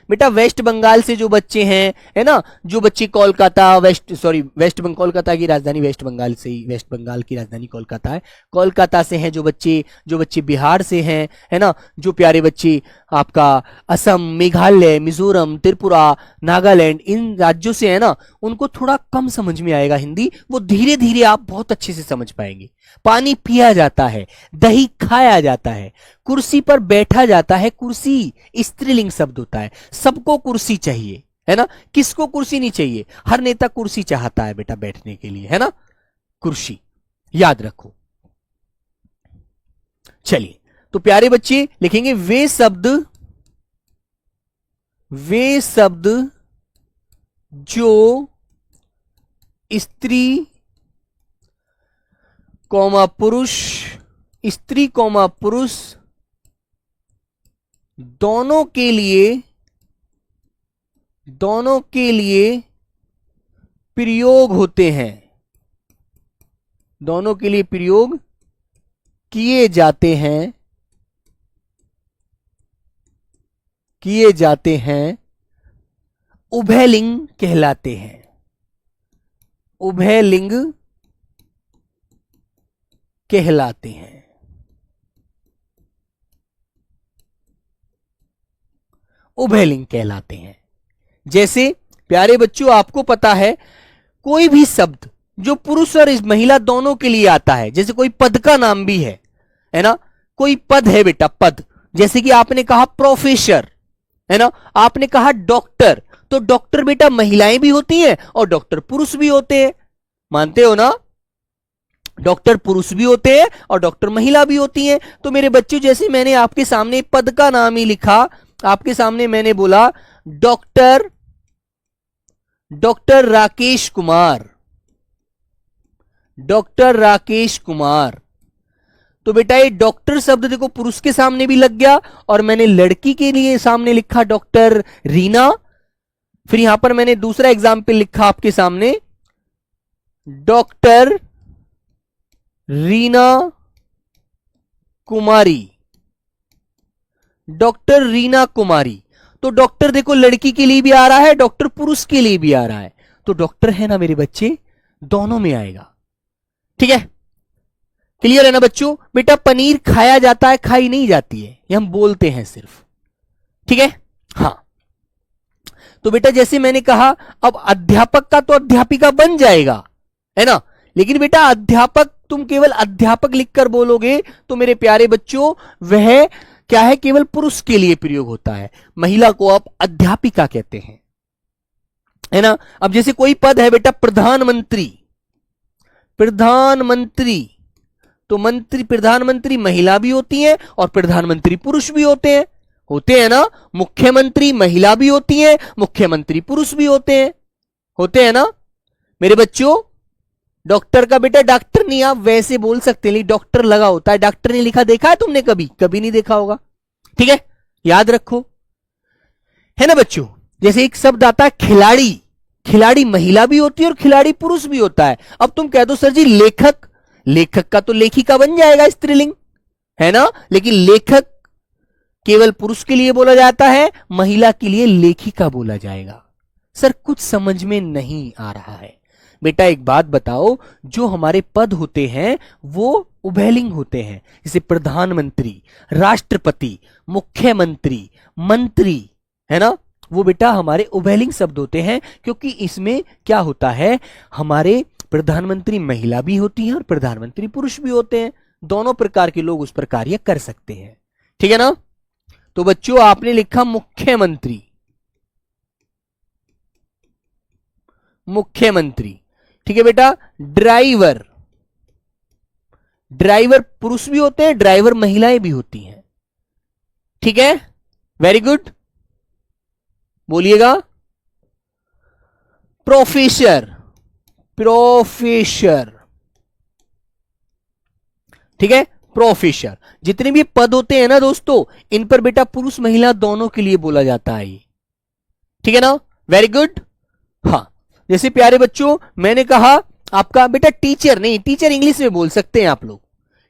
बेटा वेस्ट बंगाल से जो बच्चे हैं, है ना, जो बच्चे कोलकाता वेस्ट बंगाल, कोलकाता की राजधानी वेस्ट बंगाल से ही, वेस्ट बंगाल की राजधानी कोलकाता है, कोलकाता से हैं जो बच्चे बिहार से हैं, है ना, जो प्यारे बच्चे आपका असम, मेघालय, मिजोरम, त्रिपुरा, नागालैंड, इन राज्यों से है ना, उनको थोड़ा कम समझ में आएगा हिंदी, वो धीरे धीरे आप बहुत अच्छे से समझ पाएंगे। पानी पिया जाता है, दही खाया जाता है, कुर्सी पर बैठा जाता है, कुर्सी स्त्रीलिंग शब्द होता है। सबको कुर्सी चाहिए, है ना, किसको कुर्सी नहीं चाहिए, हर नेता कुर्सी चाहता है बेटा बैठने के लिए, है ना, कुर्सी याद रखो। चलिए, तो प्यारे बच्चे लिखेंगे वे शब्द जो स्त्री कौमा पुरुष, स्त्री कौमा पुरुष दोनों के लिए प्रयोग होते हैं, दोनों के लिए प्रयोग किए जाते हैं, किए जाते हैं, उभयलिंग कहलाते हैं। उभयलिंग कहलाते हैं। उभयलिंग कहलाते हैं। जैसे प्यारे बच्चों, आपको पता है कोई भी शब्द जो पुरुष और इस महिला दोनों के लिए आता है, जैसे कोई पद का नाम भी है ना, कोई पद है बेटा, पद, जैसे कि आपने कहा प्रोफेसर, है ना, आपने कहा डॉक्टर, तो डॉक्टर बेटा महिलाएं भी होती हैं और डॉक्टर पुरुष भी होते हैं, मानते हो ना? डॉक्टर पुरुष भी होते हैं और डॉक्टर महिला भी होती हैं। तो मेरे बच्चों, जैसे मैंने आपके सामने पद का नाम ही लिखा, आपके सामने मैंने बोला doctor, doctor Rakesh Kumar, doctor Rakesh Kumar, तो बेटा ये डॉक्टर शब्द देखो पुरुष के सामने भी लग गया, और मैंने लड़की के लिए सामने लिखा डॉक्टर रीना। फिर यहां पर मैंने दूसरा एग्जाम्पल लिखा आपके सामने, डॉक्टर रीना कुमारी, डॉक्टर रीना कुमारी। तो डॉक्टर देखो लड़की के लिए भी आ रहा है, डॉक्टर पुरुष के लिए भी आ रहा है, तो डॉक्टर है ना मेरे बच्चे, दोनों में आएगा। ठीक है, क्लियर है ना बच्चों? बेटा पनीर खाया जाता है, खाई नहीं जाती है, ये हम बोलते हैं सिर्फ। ठीक है, हाँ। तो बेटा जैसे मैंने कहा, अब अध्यापक का तो अध्यापिका बन जाएगा, है ना, लेकिन बेटा अध्यापक तुम केवल अध्यापक लिखकर बोलोगे तो मेरे प्यारे बच्चों वह क्या है, केवल पुरुष के लिए प्रयोग होता है, महिला को आप अध्यापिका कहते हैं, है ना। अब जैसे कोई पद है बेटा प्रधानमंत्री, प्रधानमंत्री, तो मंत्री, प्रधानमंत्री महिला भी होती है और प्रधानमंत्री पुरुष भी होते हैं ना। मुख्यमंत्री महिला भी होती है, मुख्यमंत्री पुरुष भी होते हैं ना मेरे बच्चों। डॉक्टर का बेटा डॉक्टर नहीं, आप वैसे बोल सकते हैं, डॉक्टर लगा होता है, डॉक्टर नहीं लिखा, देखा है तुमने कभी? कभी नहीं देखा होगा। ठीक है, याद रखो, है ना बच्चों। जैसे एक शब्द आता है खिलाड़ी, खिलाड़ी महिला भी होती है और खिलाड़ी पुरुष भी होता है। अब तुम कह दो सर जी लेखक, लेखक का तो लेखिका बन जाएगा स्त्रीलिंग, है ना, लेकिन लेखक केवल पुरुष के लिए बोला जाता है, महिला के लिए लेखिका बोला जाएगा। सर कुछ समझ में नहीं आ रहा है। बेटा एक बात बताओ, जो हमारे पद होते हैं वो उभयलिंग होते हैं, जैसे प्रधानमंत्री, राष्ट्रपति, मुख्यमंत्री, मंत्री, है ना, वो बेटा हमारे उभयलिंग शब्द होते हैं, क्योंकि इसमें क्या होता है, हमारे प्रधानमंत्री महिला भी होती है और प्रधानमंत्री पुरुष भी होते हैं, दोनों प्रकार के लोग उस पर कार्य कर सकते हैं। ठीक है ना। तो बच्चों आपने लिखा मुख्यमंत्री, मुख्यमंत्री, ठीक है बेटा। ड्राइवर, ड्राइवर पुरुष भी होते हैं, ड्राइवर महिलाएं भी होती हैं। ठीक है, वेरी गुड, बोलिएगा। प्रोफेसर, प्रोफेसर, ठीक है, प्रोफेसर। जितने भी पद होते हैं ना दोस्तों, इन पर बेटा पुरुष महिला दोनों के लिए बोला जाता है। ठीक है ना, वेरी गुड। हाँ, जैसे प्यारे बच्चों मैंने कहा आपका बेटा टीचर नहीं, टीचर इंग्लिश में बोल सकते हैं आप लोग,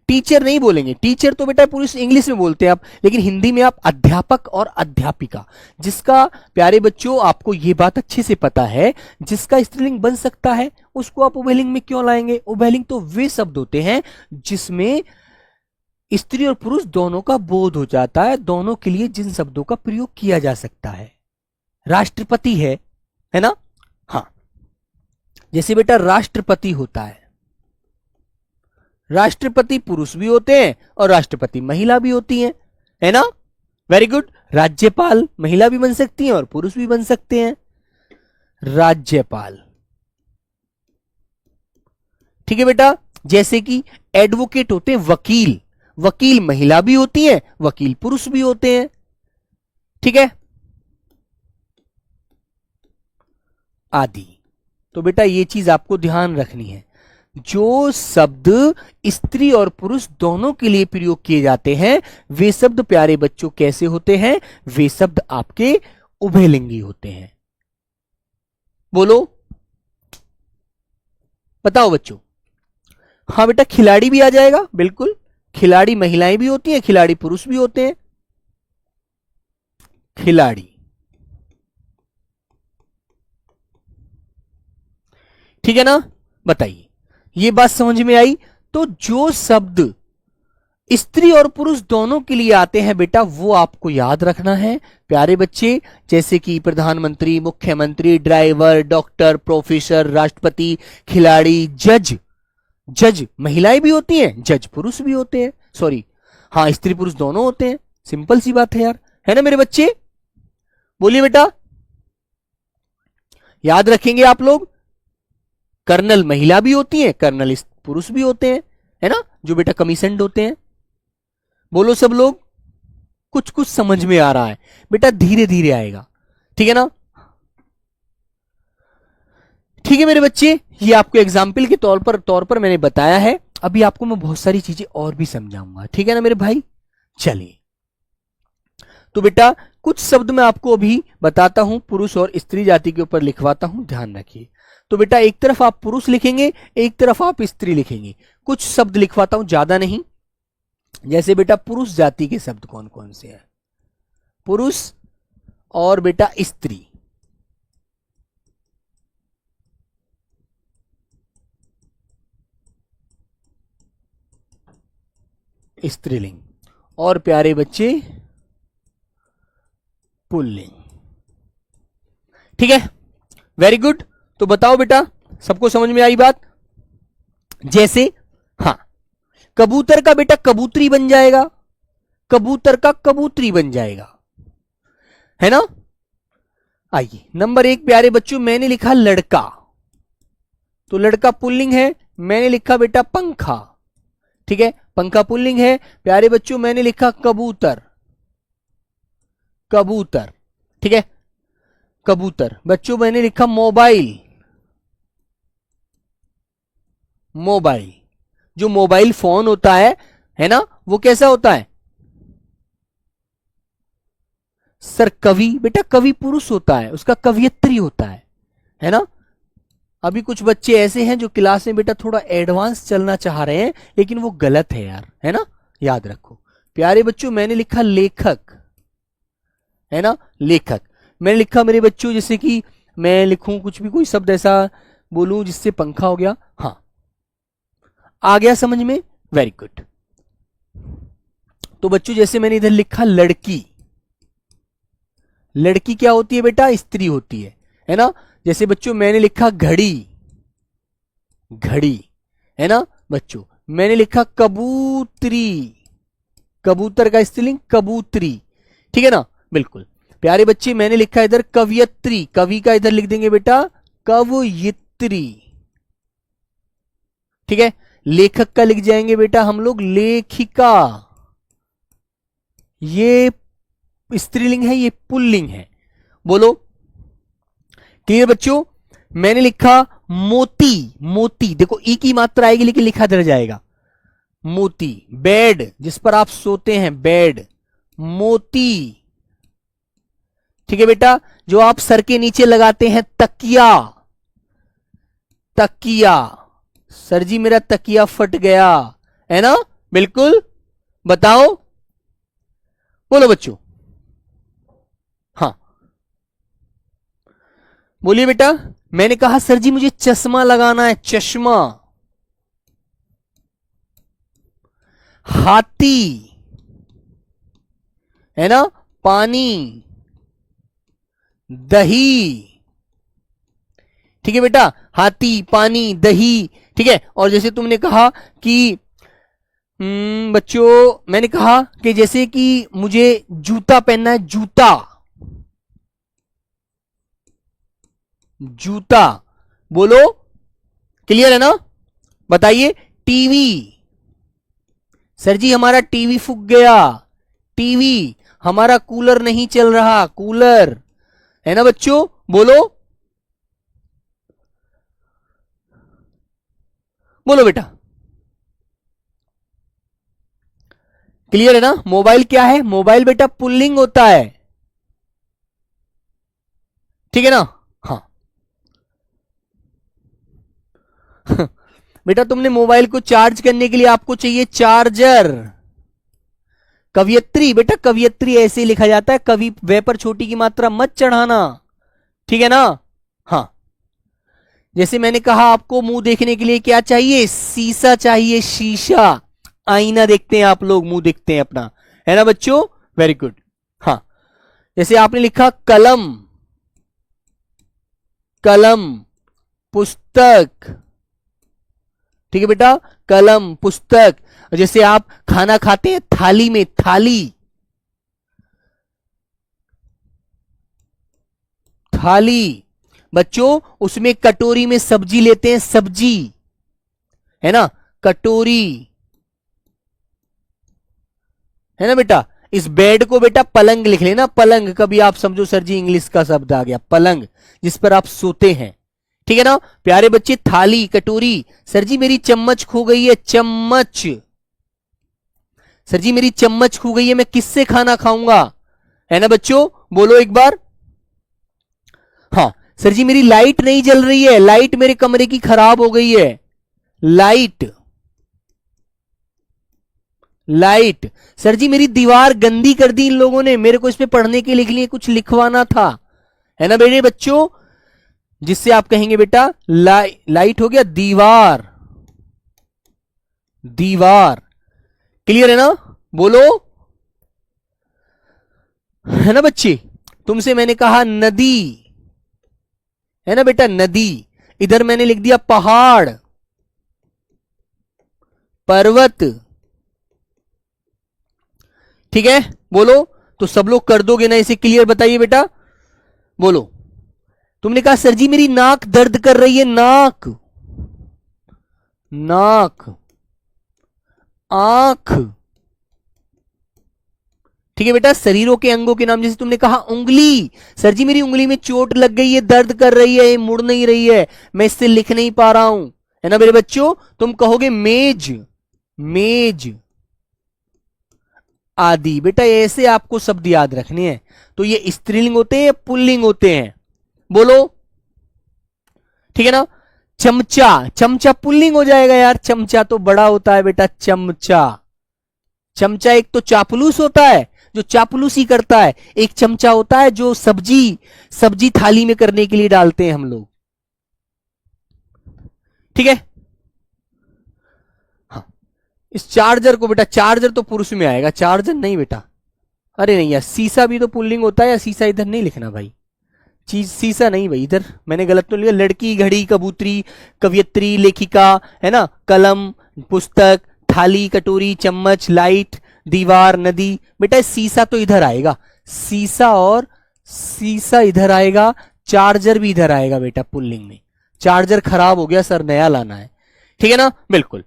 टीचर नहीं बोलेंगे, टीचर तो बेटा पुरुष इंग्लिश में बोलते हैं आप, लेकिन हिंदी में आप अध्यापक और अध्यापिका, जिसका प्यारे बच्चों आपको यह बात अच्छे से पता है, जिसका स्त्रीलिंग बन सकता है उसको आप उभयलिंग में क्यों लाएंगे? उभयलिंग तो वे शब्द होते हैं जिसमें स्त्री और पुरुष दोनों का बोध हो जाता है, दोनों के लिए जिन शब्दों का प्रयोग किया जा सकता है। राष्ट्रपति है ना, हाँ, जैसे बेटा राष्ट्रपति होता है, राष्ट्रपति पुरुष भी होते हैं और राष्ट्रपति महिला भी होती हैं, है ना, वेरी गुड। राज्यपाल महिला भी बन सकती हैं और पुरुष भी बन सकते हैं, राज्यपाल। ठीक है बेटा। जैसे कि एडवोकेट होते हैं वकील, वकील महिला भी होती है, वकील पुरुष भी होते हैं। ठीक है, आदि। तो बेटा ये चीज आपको ध्यान रखनी है, जो शब्द स्त्री और पुरुष दोनों के लिए प्रयोग किए जाते हैं वे शब्द प्यारे बच्चों कैसे होते हैं? वे शब्द आपके उभयलिंगी होते हैं। बोलो, बताओ बच्चों। हाँ बेटा, खिलाड़ी भी आ जाएगा, बिल्कुल खिलाड़ी महिलाएं भी होती हैं, खिलाड़ी पुरुष भी होते हैं। खिलाड़ी, ठीक है ना? बताइए, ये बात समझ में आई? तो जो शब्द स्त्री और पुरुष दोनों के लिए आते हैं बेटा, वो आपको याद रखना है प्यारे बच्चे। जैसे कि प्रधानमंत्री, मुख्यमंत्री, ड्राइवर, डॉक्टर, प्रोफेसर, राष्ट्रपति, खिलाड़ी, जज। जज महिलाएं भी होती हैं, जज पुरुष भी होते हैं, सॉरी, हाँ, स्त्री पुरुष दोनों होते हैं। सिंपल सी बात है यार, है ना मेरे बच्चे? बोलिए बेटा, याद रखेंगे आप लोग? कर्नल महिला भी होती है, कर्नल पुरुष भी होते हैं, है ना, जो बेटा कमीशन्ड होते हैं। बोलो सब लोग, कुछ कुछ समझ में आ रहा है बेटा, धीरे धीरे आएगा, ठीक है ना? ठीक है मेरे बच्चे, ये आपको एग्जाम्पल के तौर पर मैंने बताया है। अभी आपको मैं बहुत सारी चीजें और भी समझाऊंगा, ठीक है ना मेरे भाई? चलिए, तो बेटा कुछ शब्द मैं आपको अभी बताता हूं, पुरुष और स्त्री जाति के ऊपर लिखवाता हूं, ध्यान रखिए। तो बेटा एक तरफ आप पुरुष लिखेंगे, एक तरफ आप स्त्री लिखेंगे। कुछ शब्द लिखवाता हूं, ज्यादा नहीं। जैसे बेटा पुरुष जाति के शब्द कौन कौन से हैं? पुरुष और बेटा स्त्री। स्त्रीलिंग। और प्यारे बच्चे पुल्लिंग। ठीक है, वेरी गुड। तो बताओ बेटा, सबको समझ में आई बात? जैसे हाँ, कबूतर का बेटा कबूतरी बन जाएगा, कबूतर का कबूतरी बन जाएगा, है ना? आइए नंबर 1 प्यारे बच्चों, मैंने लिखा लड़का, तो लड़का पुल्लिंग है। मैंने लिखा बेटा पंखा, ठीक है, पंखा पुल्लिंग है। प्यारे बच्चों मैंने लिखा कबूतर, कबूतर, ठीक है, कबूतर। बच्चों मैंने लिखा मोबाइल, मोबाइल। जो मोबाइल फोन होता है ना, वो कैसा होता है? सर कवि, बेटा कवि पुरुष होता है, उसका कवियत्री होता है ना? अभी कुछ बच्चे ऐसे हैं जो क्लास में बेटा थोड़ा एडवांस चलना चाह रहे हैं, लेकिन वो गलत है यार, है ना? याद रखो प्यारे बच्चों, मैंने लिखा लेखक, है ना, लेखक। मैंने लिखा मेरे बच्चों, जैसे कि मैं लिखूं कुछ भी, कोई शब्द ऐसा बोलूं जिससे पंखा हो गया, हाँ, आ गया समझ में? Very good. तो बच्चों जैसे मैंने इधर लिखा लड़की, लड़की क्या होती है बेटा? स्त्री होती है ना? जैसे बच्चों मैंने लिखा घड़ी, घड़ी, है ना बच्चों? मैंने लिखा कबूतरी, कबूतर का स्त्रीलिंग कबूतरी, ठीक है ना? बिल्कुल प्यारे बच्चे, मैंने लिखा इधर कवियत्री, कवि का इधर लिख देंगे बेटा कवयित्री, ठीक है। लेखक का लिख जाएंगे बेटा हम लोग लेखिका, ये स्त्रीलिंग है, ये पुल्लिंग है। बोलो क्लियर बच्चों? मैंने लिखा मोती, मोती देखो ई की मात्रा आएगी लेकिन लिखा इधर जाएगा मोती। बेड, जिस पर आप सोते हैं, बेड, मोती, ठीक है बेटा। जो आप सर के नीचे लगाते हैं, तकिया, तकिया। सर जी मेरा तकिया फट गया, है ना? बिल्कुल, बताओ, बोलो बच्चों, हाँ बोलिए बेटा। मैंने कहा सर जी मुझे चश्मा लगाना है, चश्मा। हाथी, है ना, पानी, दही, ठीक है बेटा, हाथी, पानी, दही, ठीक है। और जैसे तुमने कहा कि बच्चों मैंने कहा कि जैसे कि मुझे जूता पहनना है, जूता, जूता, बोलो क्लियर है ना? बताइए। टीवी, सर जी हमारा टीवी फूक गया, टीवी। हमारा कूलर नहीं चल रहा, कूलर, है ना बच्चों? बोलो, बोलो बेटा, क्लियर है ना? मोबाइल क्या है? मोबाइल बेटा पुल्लिंग होता है, ठीक है ना? हाँ बेटा तुमने मोबाइल को चार्ज करने के लिए आपको चाहिए चार्जर। कवियत्री, बेटा कवियत्री ऐसे ही लिखा जाता है, कवि वे पर छोटी की मात्रा मत चढ़ाना, ठीक है ना। हाँ, जैसे मैंने कहा आपको मुंह देखने के लिए क्या चाहिए, शीशा चाहिए, शीशा। आईना देखते हैं आप लोग, मुंह देखते हैं अपना, है ना बच्चों, वेरी गुड। हाँ, जैसे आपने लिखा कलम, कलम पुस्तक, ठीक है बेटा, कलम पुस्तक। जैसे आप खाना खाते हैं थाली में, थाली, थाली। बच्चों उसमें कटोरी में सब्जी लेते हैं, सब्जी, है ना, कटोरी, है ना बेटा। इस बेड को बेटा पलंग लिख लेना, पलंग। कभी आप समझो सर जी इंग्लिश का शब्द आ गया, पलंग, जिस पर आप सोते हैं, ठीक है ना प्यारे बच्चे। थाली, कटोरी। सर जी मेरी चम्मच खो गई है, चम्मच। सर जी मेरी चम्मच खो गई है, मैं किससे खाना खाऊंगा, है ना बच्चों, बोलो एक बार। हाँ, सर जी मेरी लाइट नहीं जल रही है, लाइट मेरे कमरे की खराब हो गई है, लाइट, लाइट। सर जी मेरी दीवार गंदी कर दी इन लोगों ने, मेरे को इस पे पढ़ने के लिए कुछ लिखवाना था, है ना मेरे बच्चों, जिससे आप कहेंगे बेटा लाइट हो गया, दीवार, दीवार। क्लियर है ना, बोलो, है ना बच्चे। तुमसे मैंने कहा नदी, है ना बेटा, नदी। इधर मैंने लिख दिया पहाड़, पर्वत, ठीक है, बोलो। तो सब लोग कर दोगे ना इसे, क्लियर बताइए बेटा, बोलो। तुमने कहा सर जी मेरी नाक दर्द कर रही है, नाक, नाक, आंख, ठीक है बेटा। शरीरों के अंगों के नाम, जैसे तुमने कहा उंगली, सर जी मेरी उंगली में चोट लग गई है, दर्द कर रही है, मुड़ नहीं रही है, मैं इससे लिख नहीं पा रहा हूं, है ना मेरे बच्चों। तुम कहोगे मेज, मेज आदि। बेटा ऐसे आपको शब्द याद रखने हैं। तो ये स्त्रीलिंग होते हैं या पुल्लिंग होते हैं, बोलो, ठीक है ना। चमचा, चमचा पुल्लिंग हो जाएगा यार, चमचा तो बड़ा होता है बेटा, चमचा। चमचा एक तो चापलूस होता है जो चापलूसी करता है, एक चमचा होता है जो सब्जी, सब्जी थाली में करने के लिए डालते हैं हम लोग, ठीक है। हाँ, इस चार्जर को बेटा, चार्जर तो पुरुष में आएगा, चार्जर नहीं बेटा। अरे नहीं यार, शीशा भी तो पुल्लिंग होता है, या शीशा इधर नहीं लिखना भाई, चीज शीशा नहीं भाई, इधर मैंने गलत तो लिखा। लड़की, घड़ी, कबूतरी, कवियत्री, लेखिका, है ना, कलम, पुस्तक, थाली, कटोरी, चम्मच, लाइट, दीवार, नदी। बेटा शीशा तो इधर आएगा, शीशा, और शीशा इधर आएगा, चार्जर भी इधर आएगा बेटा पुल्लिंग में। चार्जर खराब हो गया सर, नया लाना है, ठीक है ना, बिल्कुल,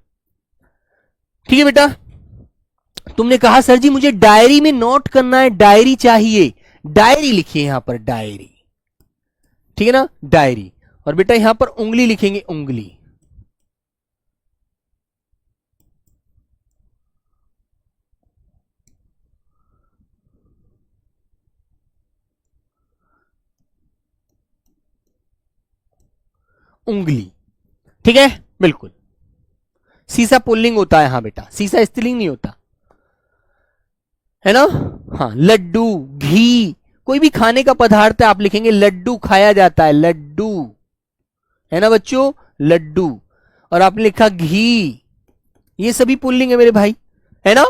ठीक है बेटा। तुमने कहा सर जी मुझे डायरी में नोट करना है, डायरी चाहिए, डायरी लिखिए यहां पर, डायरी, ठीक है ना, डायरी। और बेटा यहां पर उंगली लिखेंगे, उंगली, उंगली, ठीक है, बिल्कुल। शीशा पुल्लिंग होता है, हाँ बेटा, शीशा स्त्रीलिंग नहीं होता, है ना। हाँ, लड्डू, घी, कोई भी खाने का पदार्थ है आप लिखेंगे लड्डू, खाया जाता है, लड्डू, है ना बच्चों, लड्डू। और आपने लिखा घी, ये सभी पुल्लिंग है मेरे भाई, है ना।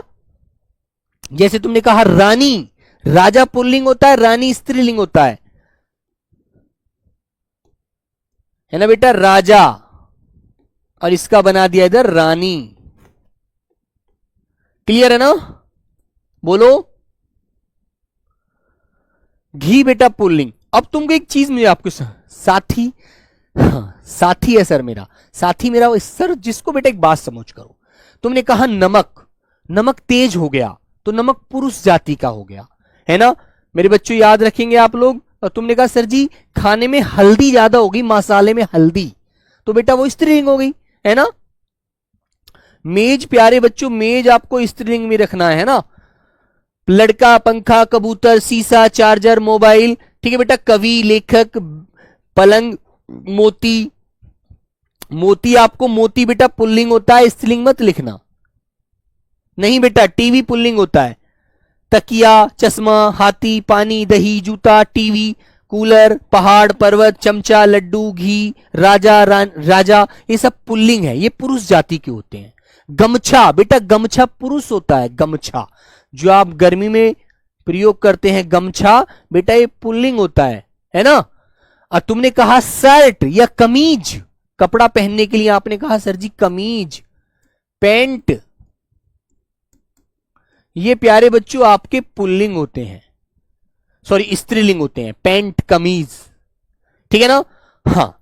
जैसे तुमने कहा रानी, राजा पुल्लिंग होता है, रानी स्त्रीलिंग होता है ना बेटा, राजा। और इसका बना दिया इधर रानी, क्लियर है ना, बोलो। घी बेटा पुल्लिंग। अब तुमको एक चीज मुझे आपको साथी, हाँ साथी है सर मेरा, साथी मेरा सर, जिसको बेटा एक बात समझ करो। तुमने कहा नमक, नमक तेज हो गया, तो नमक पुरुष जाति का हो गया, है ना मेरे बच्चों, याद रखेंगे आप लोग। और तुमने कहा सर जी खाने में हल्दी ज्यादा होगी, मसाले में हल्दी, तो बेटा वो स्त्रीलिंग हो गई, है ना। मेज प्यारे बच्चों, मेज आपको स्त्रीलिंग में रखना है ना। लड़का, पंखा, कबूतर, शीशा, चार्जर, मोबाइल, ठीक है बेटा। कवि, लेखक, पलंग, मोती, मोती, आपको मोती बेटा पुल्लिंग होता है, स्त्रीलिंग मत लिखना। नहीं बेटा, टीवी पुल्लिंग होता है। तकिया, चश्मा, हाथी, पानी, दही, जूता, टीवी, कूलर, पहाड़, पर्वत, चमचा, लड्डू, घी, राजा, राजा, ये सब पुल्लिंग है, ये पुरुष जाति के होते हैं। गमछा बेटा, गमछा पुरुष होता है। गमछा जो आप गर्मी में प्रयोग करते हैं, गमछा बेटा ये पुल्लिंग होता है ना। और तुमने कहा शर्ट या कमीज, कपड़ा पहनने के लिए आपने कहा सर जी कमीज। पैंट, ये प्यारे बच्चों आपके पुल्लिंग होते हैं, सॉरी स्त्रीलिंग होते हैं, पैंट, कमीज, ठीक है ना। हाँ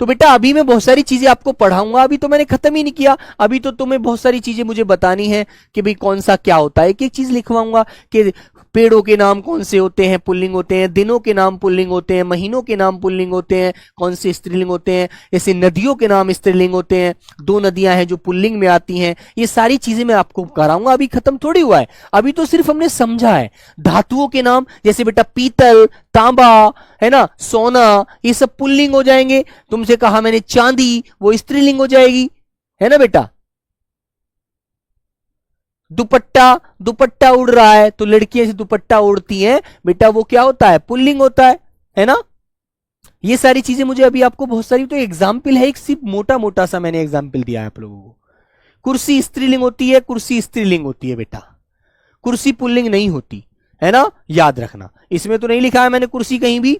तो बेटा अभी मैं बहुत सारी चीजें आपको पढ़ाऊंगा, अभी तो मैंने खत्म ही नहीं किया, अभी तो तुम्हें बहुत सारी चीजें मुझे बतानी है कि भाई कौन सा क्या होता है। एक एक चीज लिखवाऊंगा कि पेड़ों के नाम कौन से होते हैं, पुल्लिंग होते हैं, दिनों के नाम पुल्लिंग होते हैं, महीनों के नाम पुल्लिंग होते हैं, कौन से स्त्रीलिंग होते हैं, जैसे नदियों के नाम स्त्रीलिंग होते हैं, 2 नदियां हैं जो पुल्लिंग में आती हैं, ये सारी चीजें मैं आपको कराऊंगा, अभी खत्म थोड़ी हुआ है, अभी तो सिर्फ हमने समझा है। धातुओं के नाम जैसे बेटा पीतल, तांबा, है ना, सोना, ये सब पुल्लिंग हो जाएंगे। तुमसे कहा मैंने चांदी, वो स्त्रीलिंग हो जाएगी, है ना बेटा। दुपट्टा, दुपट्टा उड़ रहा है तो लड़कियां से दुपट्टा उड़ती हैं बेटा, वो क्या होता है, पुल्लिंग होता है ना। ये सारी चीजें मुझे अभी आपको बहुत सारी, तो एग्जाम्पल है, एक सिर्फ मोटा मोटा सा मैंने एग्जाम्पल दिया है आप लोगों को। कुर्सी स्त्रीलिंग होती है, कुर्सी स्त्रीलिंग होती है बेटा, कुर्सी पुल्लिंग नहीं होती, है ना, याद रखना। इसमें तो नहीं लिखा है मैंने कुर्सी कहीं भी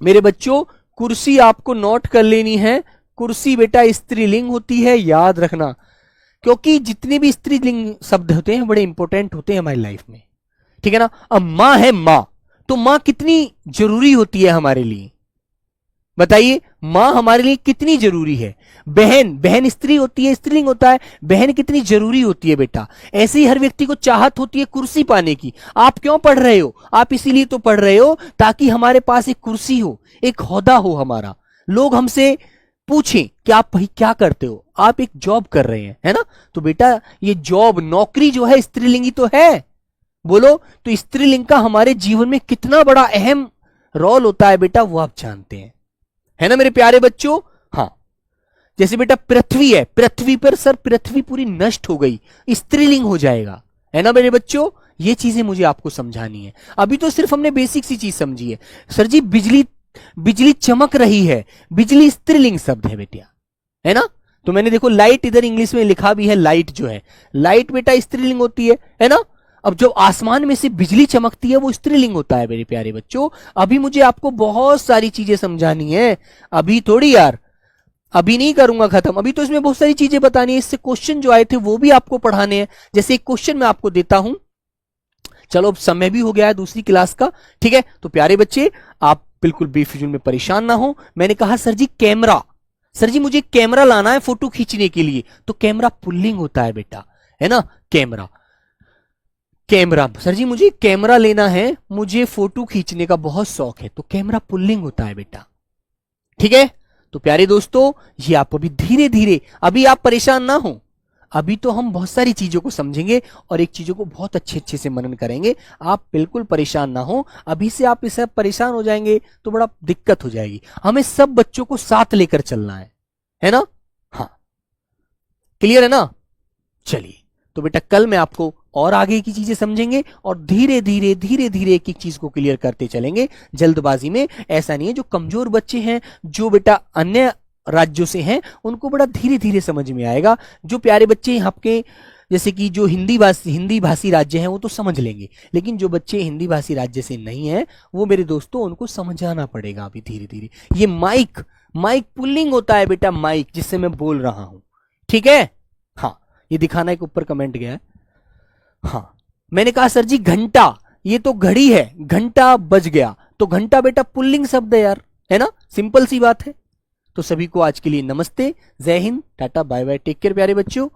मेरे बच्चों, कुर्सी आपको नोट कर लेनी है, कुर्सी बेटा स्त्रीलिंग होती है, याद रखना, क्योंकि जितने भी स्त्रीलिंग शब्द होते हैं बड़े इंपॉर्टेंट होते हैं हमारी लाइफ में, ठीक है ना। अब मां है, मां, तो मां कितनी जरूरी होती है हमारे लिए, बताइए, मां हमारे लिए कितनी जरूरी है। बहन, बहन स्त्री होती है, स्त्रीलिंग होता है, बहन कितनी जरूरी होती है बेटा। ऐसे ही हर व्यक्ति को चाहत होती है कुर्सी पाने की। आप क्यों पढ़ रहे हो, आप इसीलिए तो पढ़ रहे हो ताकि हमारे पास एक कुर्सी हो, एक ओहदा हो हमारा, लोग हमसे पूछें कि आप भाई क्या करते हो, आप एक जॉब कर रहे हैं, है ना। तो बेटा ये जॉब, नौकरी जो है स्त्रीलिंगी तो है, बोलो। तो स्त्रीलिंग का हमारे जीवन में कितना बड़ा अहम रोल होता है बेटा, वो आप जानते हैं, है ना मेरे प्यारे बच्चों। हाँ, जैसे बेटा पृथ्वी है, पृथ्वी पर सर पृथ्वी पूरी नष्ट हो गई, स्त्रीलिंग हो जाएगा, है ना मेरे बच्चों। ये चीजें मुझे आपको समझानी है, अभी तो सिर्फ हमने बेसिक सी चीज समझी है। सर जी बिजली, बिजली चमक रही है, बिजली स्त्रीलिंग शब्द है बेटा, है ना। तो मैंने देखो लाइट इधर इंग्लिश में लिखा भी है, लाइट जो है, लाइट बेटा स्त्रीलिंग होती है ना। अब जो आसमान में से बिजली चमकती है वो स्त्रीलिंग होता है मेरे प्यारे बच्चों। अभी मुझे आपको बहुत सारी चीजें समझानी है, अभी थोड़ी यार, अभी नहीं करूंगा खत्म, अभी तो इसमें बहुत सारी चीजें बतानी है। इससे क्वेश्चन जो आए थे वो भी आपको पढ़ाने हैं। जैसे एक क्वेश्चन मैं आपको देता हूं, चलो अब समय भी हो गया है दूसरी क्लास का, ठीक है। तो प्यारे बच्चे आप बिल्कुल बेफिजूल में परेशान ना हो। मैंने कहा सर जी कैमरा, सर जी मुझे कैमरा लाना है फोटो खींचने के लिए, तो कैमरा पुल्लिंग होता है बेटा, है ना। कैमरा, कैमरा, सर जी मुझे कैमरा लेना है, मुझे फोटो खींचने का बहुत शौक है, तो कैमरा पुल्लिंग होता है बेटा, ठीक है। तो प्यारे दोस्तों ये आप अभी धीरे धीरे, अभी आप परेशान ना हो, अभी तो हम बहुत सारी चीजों को समझेंगे और एक चीजों को बहुत अच्छे से मनन करेंगे। आप बिल्कुल परेशान ना हो, अभी से आप इससे परेशान हो जाएंगे तो बड़ा दिक्कत हो जाएगी। हमें सब बच्चों को साथ लेकर चलना है ना। हाँ क्लियर है ना। चलिए तो बेटा कल मैं आपको और आगे की चीजें समझेंगे और धीरे धीरे एक एक चीज को क्लियर करते चलेंगे, जल्दबाजी में। ऐसा नहीं है, जो कमजोर बच्चे हैं, जो बेटा अन्य राज्यों से हैं, उनको बड़ा धीरे धीरे समझ में आएगा। जो प्यारे बच्चे आपके जैसे कि जो हिंदी भाषी राज्य हैं वो तो समझ लेंगे, लेकिन जो बच्चे हिंदी भाषी राज्य से नहीं हैं वो मेरे दोस्तों उनको समझाना पड़ेगा अभी धीरे धीरे। ये माइक, माइक पुल्लिंग होता है बेटा, माइक जिससे मैं बोल रहा हूं, ठीक है। हाँ ये दिखाना, एक ऊपर कमेंट गया है। हाँ मैंने कहा सर जी घंटा, ये तो घड़ी है, घंटा बज गया, तो घंटा बेटा पुल्लिंग शब्द है यार, है ना, सिंपल सी बात है। तो सभी को आज के लिए नमस्ते, जय हिंद, टाटा, बाय बाय, टेक केयर प्यारे बच्चों।